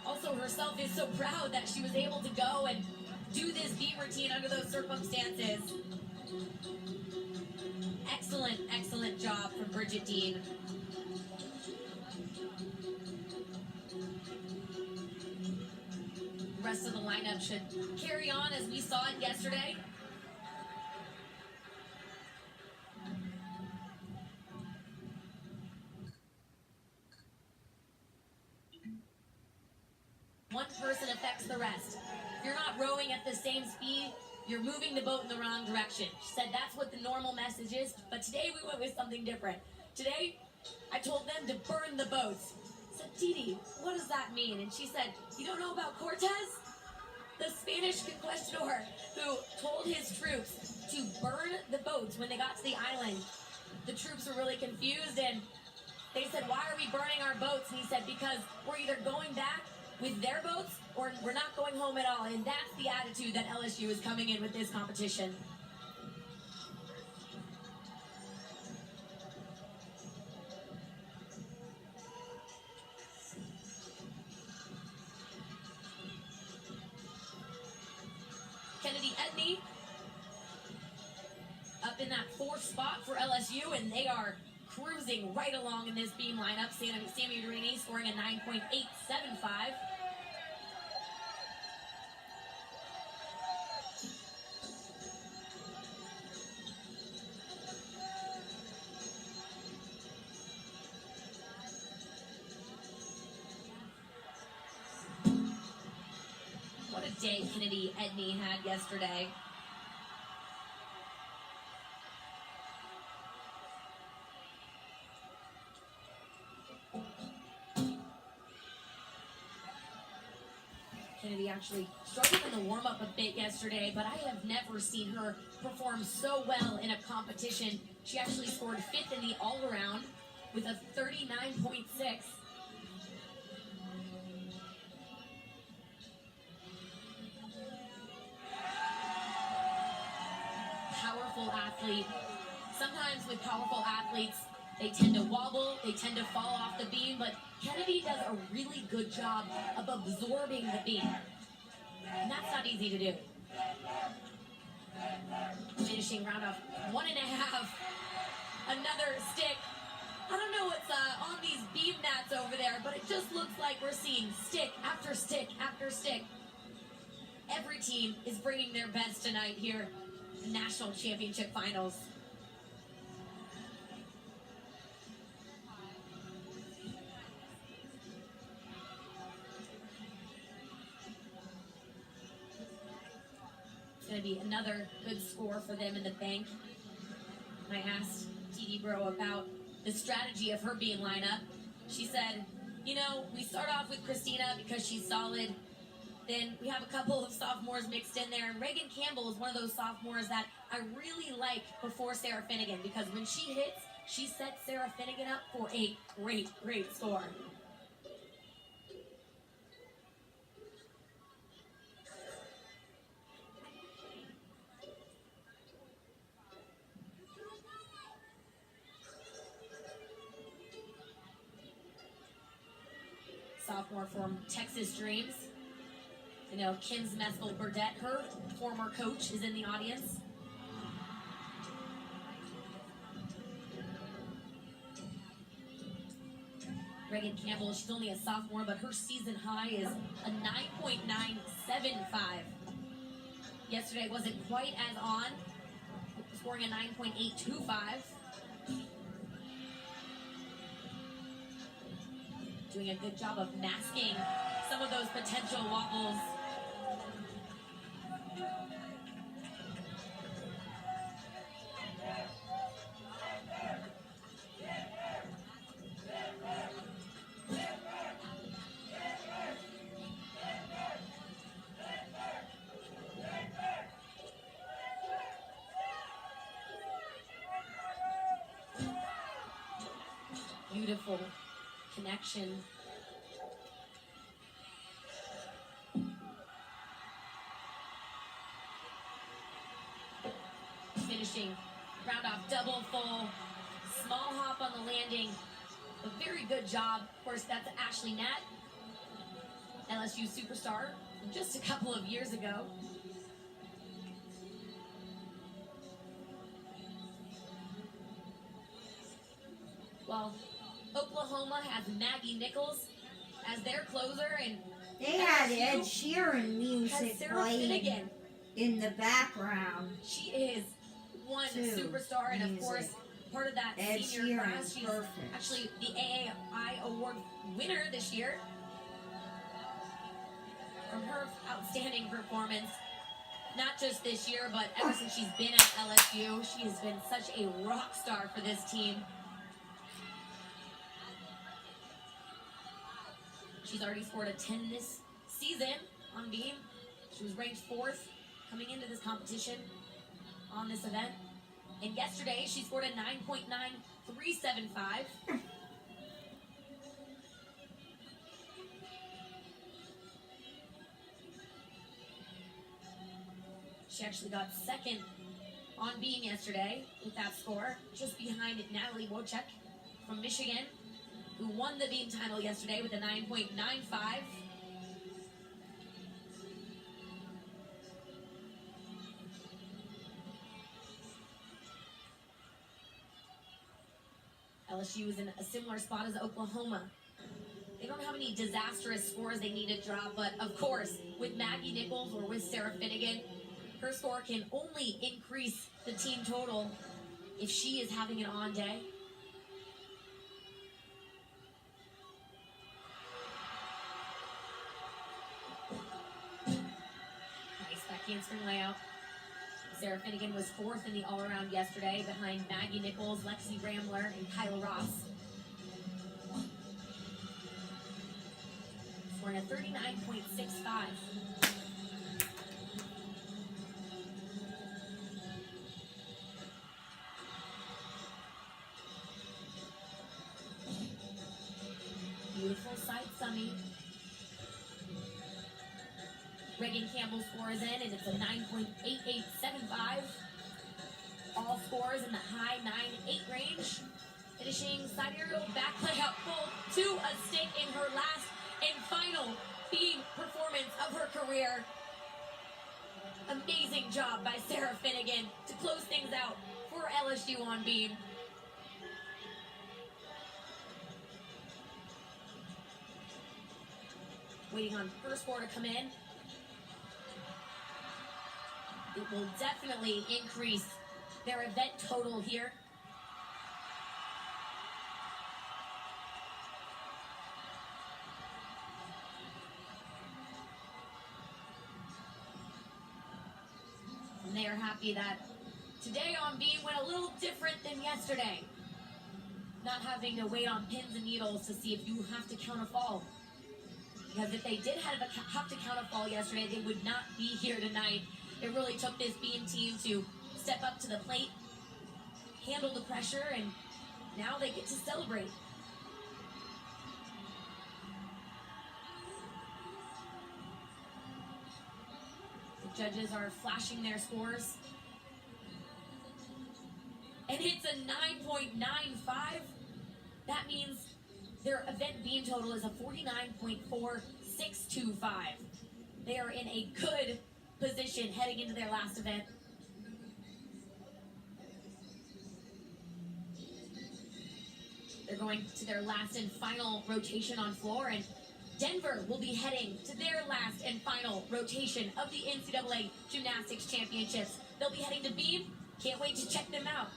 also herself is so proud that she was able to go and do this beam routine under those circumstances. Excellent, excellent job from Bridget Dean. The rest of the lineup should carry on as we saw it yesterday. One person affects the rest. If you're not rowing at the same speed, you're moving the boat in the wrong direction. She said that's what the normal message is, but today we went with something different. Today, I told them to burn the boats. I said, Didi, what does that mean? And she said, you don't know about Cortez? The Spanish conquistador who told his troops to burn the boats when they got to the island. The troops were really confused and they said, why are we burning our boats? And he said, because we're either going back with their boats or we're not going home at all. And that's the attitude that LSU is coming in with this competition. Kennedy Edney up in that fourth spot for LSU, and they are cruising right along in this beam lineup. Sammy Uderini scoring a 9.875. What a day Kennedy Edney had yesterday. Kennedy actually struggled in the warm-up a bit yesterday, but I have never seen her perform so well in a competition. She actually scored 5th in the all-around with a 39.6. Powerful athlete. Sometimes with powerful athletes, they tend to wobble, they tend to fall off the beam, but Kennedy does a really good job of absorbing the beam. And that's not easy to do. Finishing round of 1.5. Another stick. I don't know what's on these beam mats over there, but it just looks like we're seeing stick after stick after stick. Every team is bringing their best tonight here in the National Championship Finals. Going to be another good score for them in the bank. And I asked Didi Bro about the strategy of her beam lineup. She said, you know, we start off with Christina because she's solid. Then we have a couple of sophomores mixed in there. And Reagan Campbell is one of those sophomores that I really like before Sarah Finnegan, because when she hits, she sets Sarah Finnegan up for a great, great score. sophomore from Texas Dreams. You know, Kim's Mescal Burdette, her former coach, is in the audience. Reagan Campbell, she's only a sophomore, but her season high is a 9.975. Yesterday wasn't quite as on, scoring a 9.825. Doing a good job of masking some of those potential wobbles. Beautiful connection. Finishing round off double full, small hop on the landing. A very good job. Of course, that's Ashley Nat, LSU superstar from just a couple of years ago. Well, Oklahoma has Maggie Nichols as their closer, and They had LSU Ed Sheeran music has Sarah playing Finnegan. in the background. She is one Two superstar, and of music. course, part of that Ed senior Sheeran's class. She's perfect. actually the AAI award winner this year. From her outstanding performance, not just this year, but ever since she's been at LSU, she has been such a rock star for this team. She's already scored a 10 this season on beam. She was ranked 4th coming into this competition on this event. And yesterday, she scored a 9.9375. She actually got 2nd on beam yesterday with that score, just behind Natalie Wojcik from Michigan, who won the beam title yesterday with a 9.95. LSU is in a similar spot as Oklahoma. They don't have any disastrous scores they need to drop, but of course, with Maggie Nichols or with Sarah Finnegan, her score can only increase the team total if she is having an on day. Nice back handspring layout. Sarah Finnegan was 4th in the all-around yesterday behind Maggie Nichols, Lexi Ramler, and Kyla Ross. Scoring a 39.65. Beautiful side summy. Reagan Campbell scores in, and it's a 9.8875. All scores in the high 9.8 range. Finishing side aerial back layout full to a stick in her last and final beam performance of her career. Amazing job by Sarah Finnegan to close things out for LSU on beam. Waiting on her score to come in. It will definitely increase their event total here. And they are happy that today on beam went a little different than yesterday. Not having to wait on pins and needles to see if you have to count a fall. Because if they did have to count a fall yesterday, they would not be here tonight. It really took this beam team to step up to the plate, handle the pressure, and now they get to celebrate. The judges are flashing their scores. And it's a 9.95. That means Their event beam total is a 49.4625. They are in a good position heading into their last event. They're going to their last and final rotation on floor, and Denver will be heading to their last and final rotation of the NCAA Gymnastics Championships. They'll be heading to beam. Can't wait to check them out.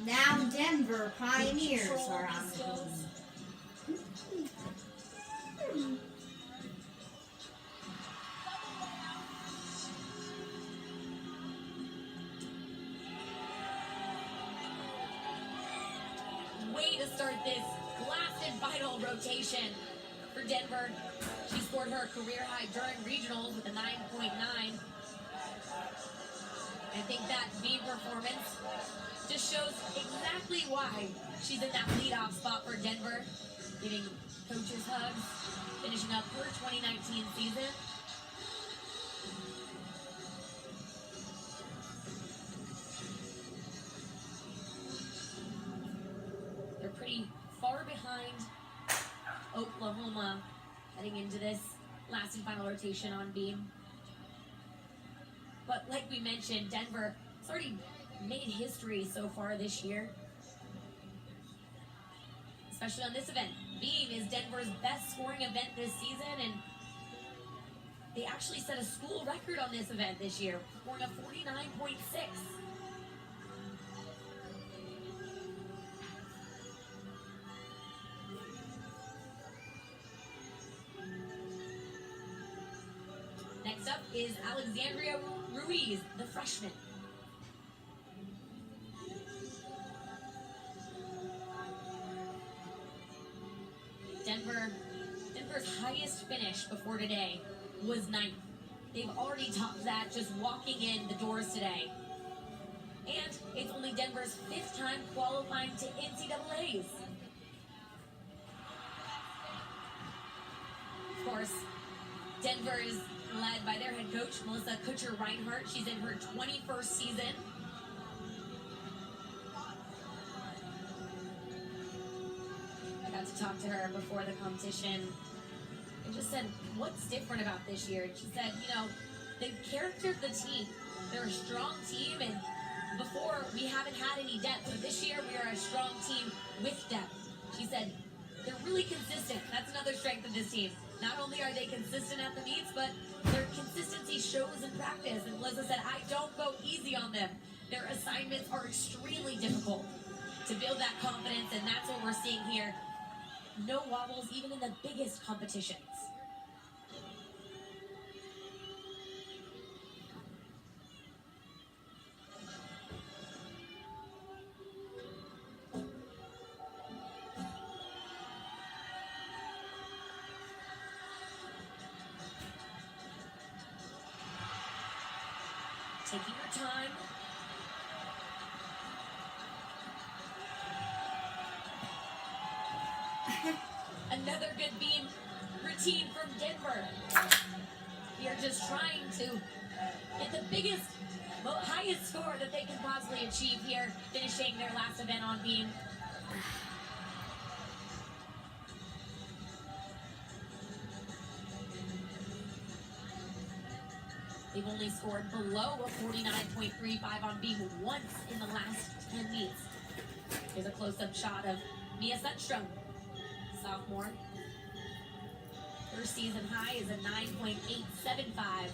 Now Denver Pioneers are on the beam. Way to start this last and final rotation for Denver. She scored her career high during regionals with a 9.9. I think that beam performance just shows exactly why she's in that leadoff spot for Denver, giving coaches hugs, finishing up her 2019 season. They're pretty far behind Oklahoma heading into this last and final rotation on beam. But like we mentioned, Denver has already made history so far this year, especially on this event. Beam is Denver's best scoring event this season, and they actually set a school record on this event this year, scoring a 49.6. Next up is Alexandria Ruiz, the freshman. Denver's highest finish before today was 9th. They've already topped that just walking in the doors today. And it's only Denver's 5th time qualifying to NCAAs. Of course, Denver is led by their head coach, Melissa Kutcher-Reinhardt. She's in her 21st season. I got to talk to her before the competition and just said, what's different about this year? And she said, the character of the team, they're a strong team, and before we haven't had any depth, but this year we are a strong team with depth. She said, they're really consistent. That's another strength of this team. Not only are they consistent at the meets, but their consistency shows in practice. And Melissa said, I don't go easy on them. Their assignments are extremely difficult to build that confidence, and that's what we're seeing here. No wobbles, even in the biggest competitions. Taking your time. Another good beam routine from Denver. We are just trying to get the biggest, highest score that they can possibly achieve here, finishing their last event on beam. They've only scored below a 49.35 on beam once in the last 10 meets. Here's a close-up shot of Mia Sundstrom, sophomore. Her season high is a 9.875.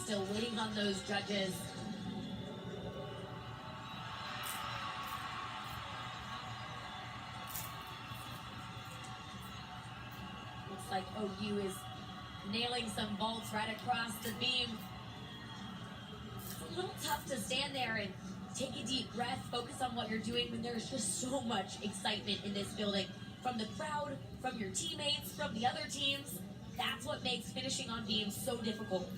Still waiting on those judges. OU is nailing some vaults right across the beam. It's a little tough to stand there and take a deep breath, focus on what you're doing when there's just so much excitement in this building. From the crowd, from your teammates, from the other teams. That's what makes finishing on beam so difficult.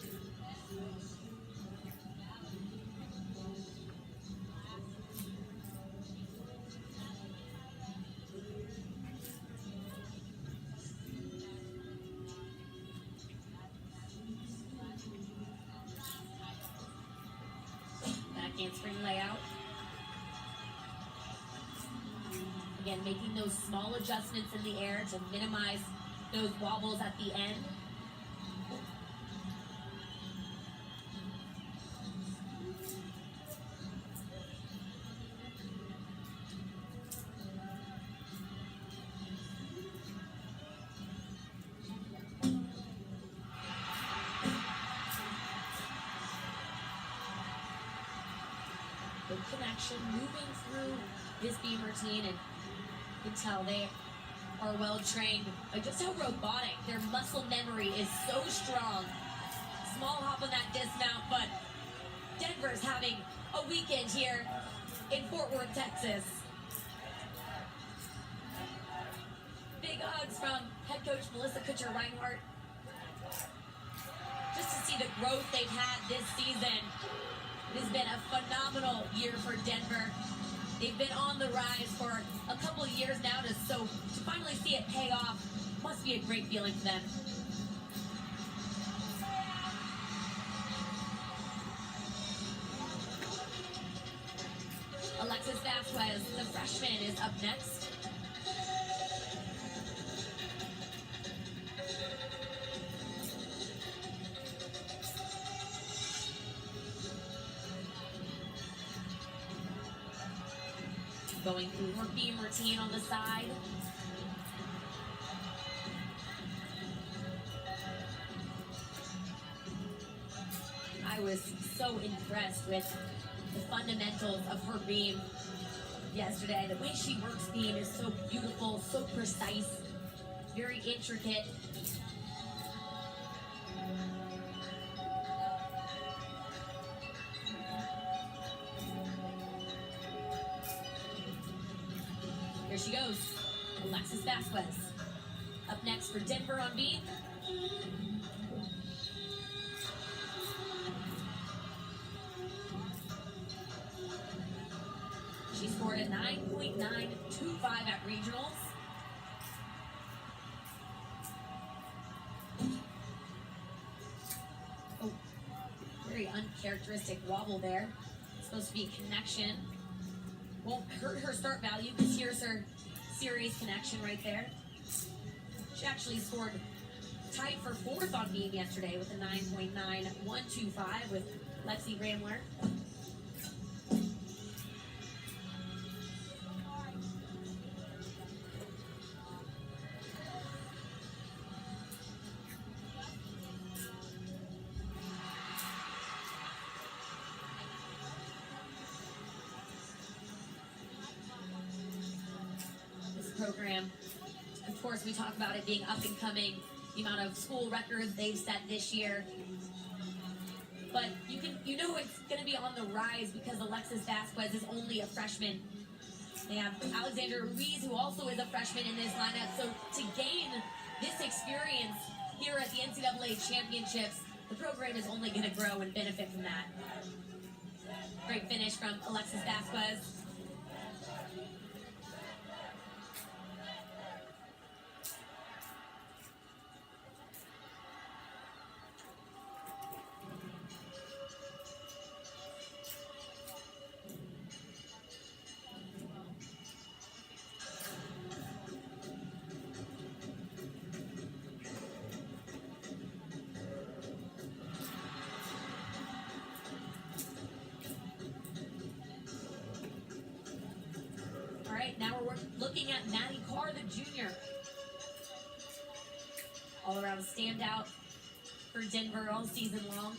Back handspring layout. Again, making those small adjustments in the air to minimize those wobbles at the end. Good connection, moving through this beam routine, and you can tell they are well trained. Just how robotic, their muscle memory is so strong. Small hop on that dismount, but Denver's having a weekend here in Fort Worth, Texas. Big hugs from head coach Melissa Kutcher-Reinhardt. Just to see the growth they've had this season. It has been a phenomenal year for Denver. They've been on the rise for a couple of years now, so to finally see it pay off must be a great feeling for them. Alexis Vasquez, the freshman, is up next. Going through her beam routine on the side. I was so impressed with the fundamentals of her beam yesterday. The way she works beam is so beautiful, so precise, very intricate. Here she goes, Alexis Vasquez. Up next for Denver on beam. She scored a 9.925 at regionals. Oh, very uncharacteristic wobble there. It's supposed to be connection. Won't hurt her start value because here's her series connection right there. She actually scored tied for fourth on beam yesterday with a 9.9125 with Lexi Ramler. Program. Of course, we talk about it being up and coming, the amount of school records they've set this year. But you know it's going to be on the rise because Alexis Vasquez is only a freshman. They have Alexander Ruiz, who also is a freshman in this lineup. So to gain this experience here at the NCAA championships, the program is only going to grow and benefit from that. Great finish from Alexis Vasquez. Now we're looking at Maddie Carr, the junior. All around standout for Denver all season long.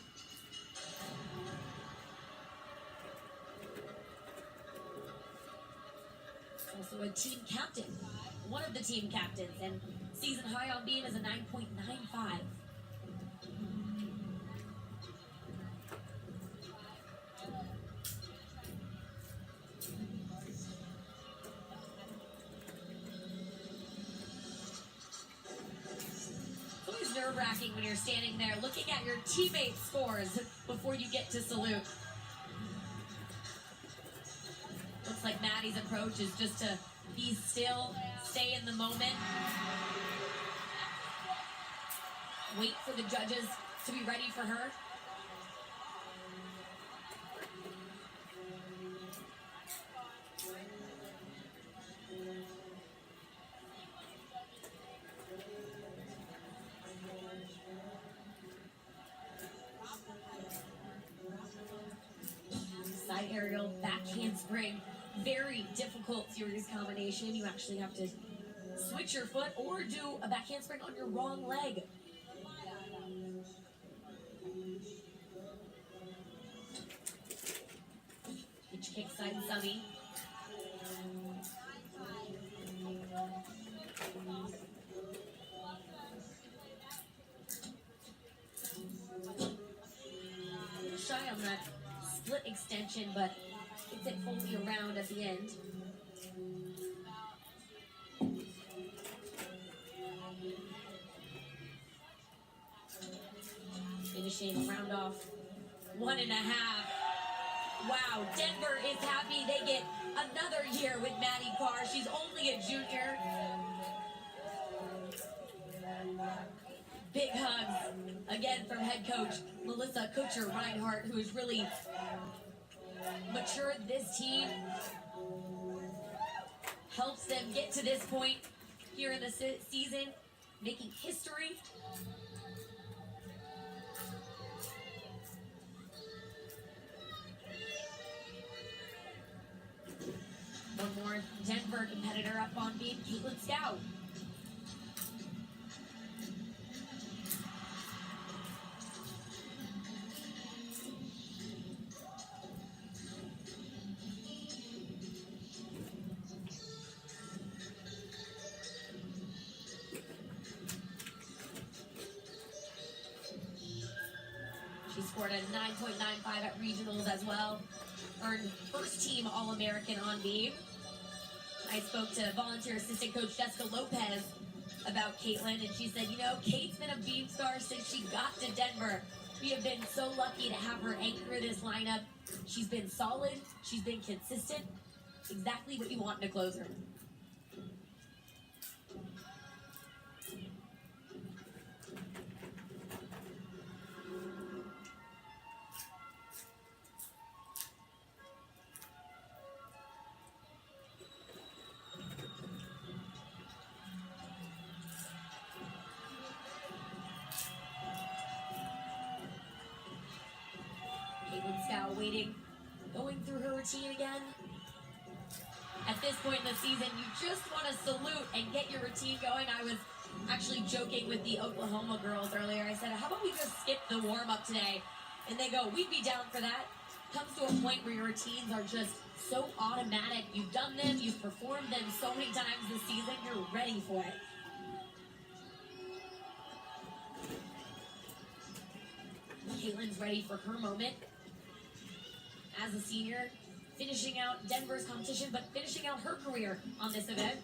Also a team captain one of the team captains, and season high on beam is a 9.95. It's always nerve-wracking when you're standing there looking at your teammates' scores before you get to salute. Looks like Maddie's approach is just to be still, stay in the moment, wait for the judges to be ready for her. Side aerial, back handspring. Very difficult series combination. You actually have to switch your foot or do a back handspring on your wrong leg. Pitch kick side summy. Shy on that split extension, but gets it fully around at the end. Finishing round off 1.5. Wow, Denver is happy they get another year with Maddie Carr. She's only a junior. Big hugs again from head coach Melissa Kutcher Reinhardt, who has really matured this team, helps them get to this point here in the season, making history. One more Denver competitor up on beam, Caitlin Scow. She scored a 9.95 at regionals as well. Earned first team All-American on beam. I spoke to volunteer assistant coach Jessica Lopez about Caitlin, and she said, you know, Kate's been a beam star since she got to Denver. We have been so lucky to have her anchor this lineup. She's been solid. She's been consistent. Exactly what you want in a closer. Scow waiting, going through her routine again. At this point in the season, you just want to salute and get your routine going. I was actually joking with the Oklahoma girls earlier. I said, how about we just skip the warm-up today? And they go, we'd be down for that. Comes to a point where your routines are just so automatic. You've done them, you've performed them so many times this season, you're ready for it. Caitlin's ready for her moment as a senior, finishing out Denver's competition, but finishing out her career on this event.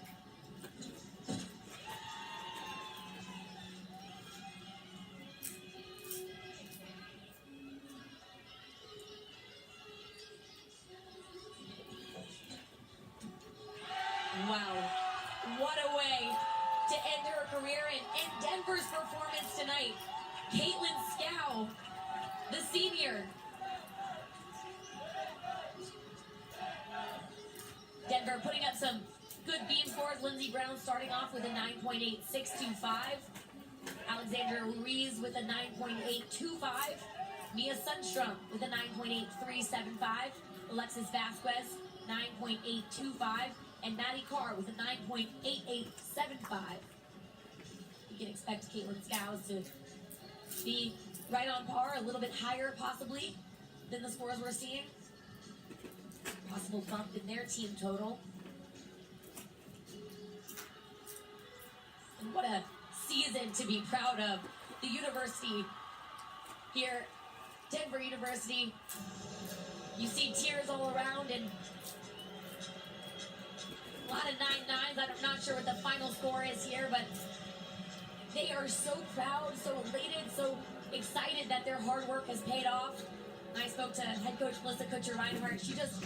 Wow, what a way to end her career and Denver's performance tonight. Caitlin Scow, the senior. Denver putting up some good beam scores. Lindsey Brown starting off with a 9.8625. Alexandra Ruiz with a 9.825. Mia Sundstrom with a 9.8375. Alexis Vasquez, 9.825. And Maddie Carr with a 9.8875. You can expect Caitlin Scows to be right on par, a little bit higher possibly than the scores we're seeing. Possible bump in their team total. What a season to be proud of. The university here, Denver University. You see tears all around and a lot of 9-9s. I'm not sure what the final score is here, but they are so proud, so elated, so excited that their hard work has paid off. I spoke to head coach Melissa Kutcher-Reinhardt. She just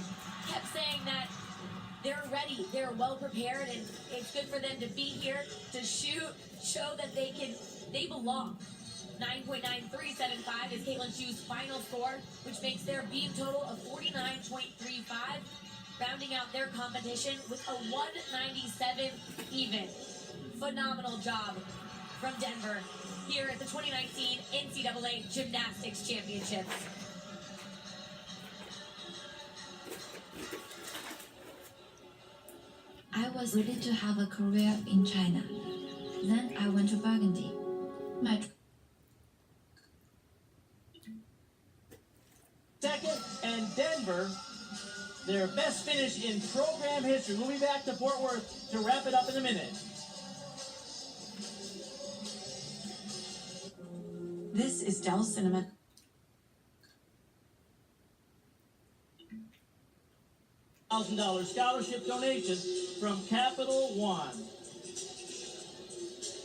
kept saying that they're ready, they're well prepared, and it's good for them to be here to show that they belong. 9.9375 is Caitlin Shu's final score, which makes their beam total of 49.35, rounding out their competition with a 197 even. Phenomenal job from Denver here at the 2019 NCAA Gymnastics Championships. I was ready to have a career in China. Then I went to Burgundy. My Second, and Denver, their best finish in program history. We'll be back to Fort Worth to wrap it up in a minute. This is Dell Cinnamon. $1,000 scholarship donation from Capital One.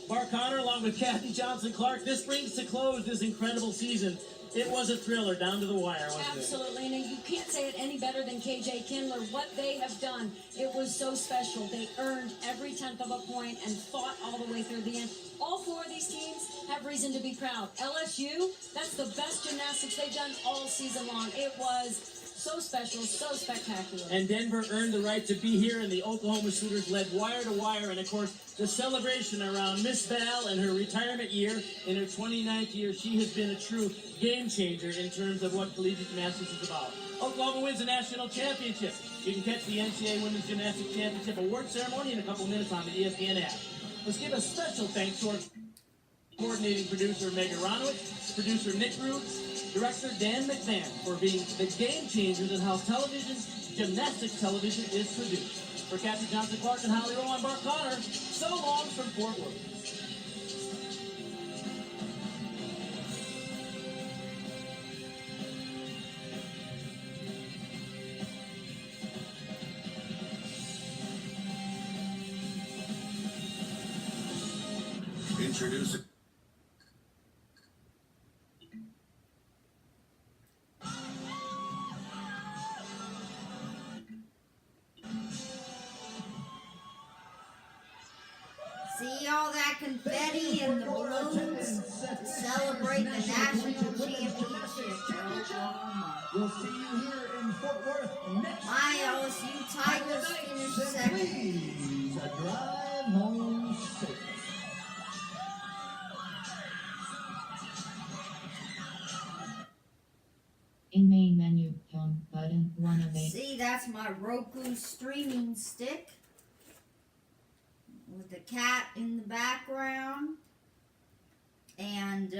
Mark Connor, along with Kathy Johnson-Clark, this brings to close this incredible season. It was a thriller down to the wire, wasn't it? Absolutely, and you can't say it any better than KJ Kindler. What they have done, it was so special. They earned every tenth of a point and fought all the way through the end. All four of these teams have reason to be proud. LSU, that's the best gymnastics they've done all season long. It was so special, so spectacular. And Denver earned the right to be here, and the Oklahoma Sooners led wire to wire. And, of course, the celebration around Miss Val and her retirement year. In her 29th year, she has been a true game changer in terms of what collegiate gymnastics is about. Oklahoma wins the national championship. You can catch the NCAA Women's Gymnastics Championship award ceremony in a couple minutes on the ESPN app. Let's give a special thanks to our coordinating producer, Megan Ronowitz, producer Nick Root, Director Dan McMahon for being the game changers in how television, gymnastics television is produced. For Kathy Johnson-Clark and Holly Rowe, I'm Mark Connor. So long from Fort Worth. Introducing. See all that confetti and the balloons to celebrate the national championship for Oklahoma. We'll see you here in Fort Worth next My LSU Tigers finished second. Please, a drive home safe. In main menu, home button, 1 of 8. See, that's my Roku streaming stick with the cat in the background. And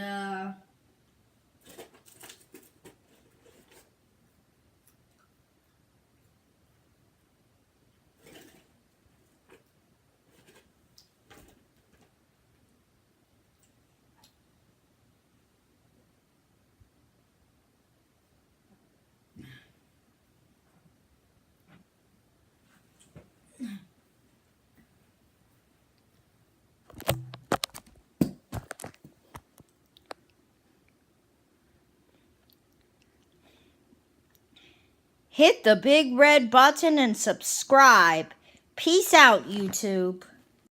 hit the big red button and subscribe. Peace out, YouTube.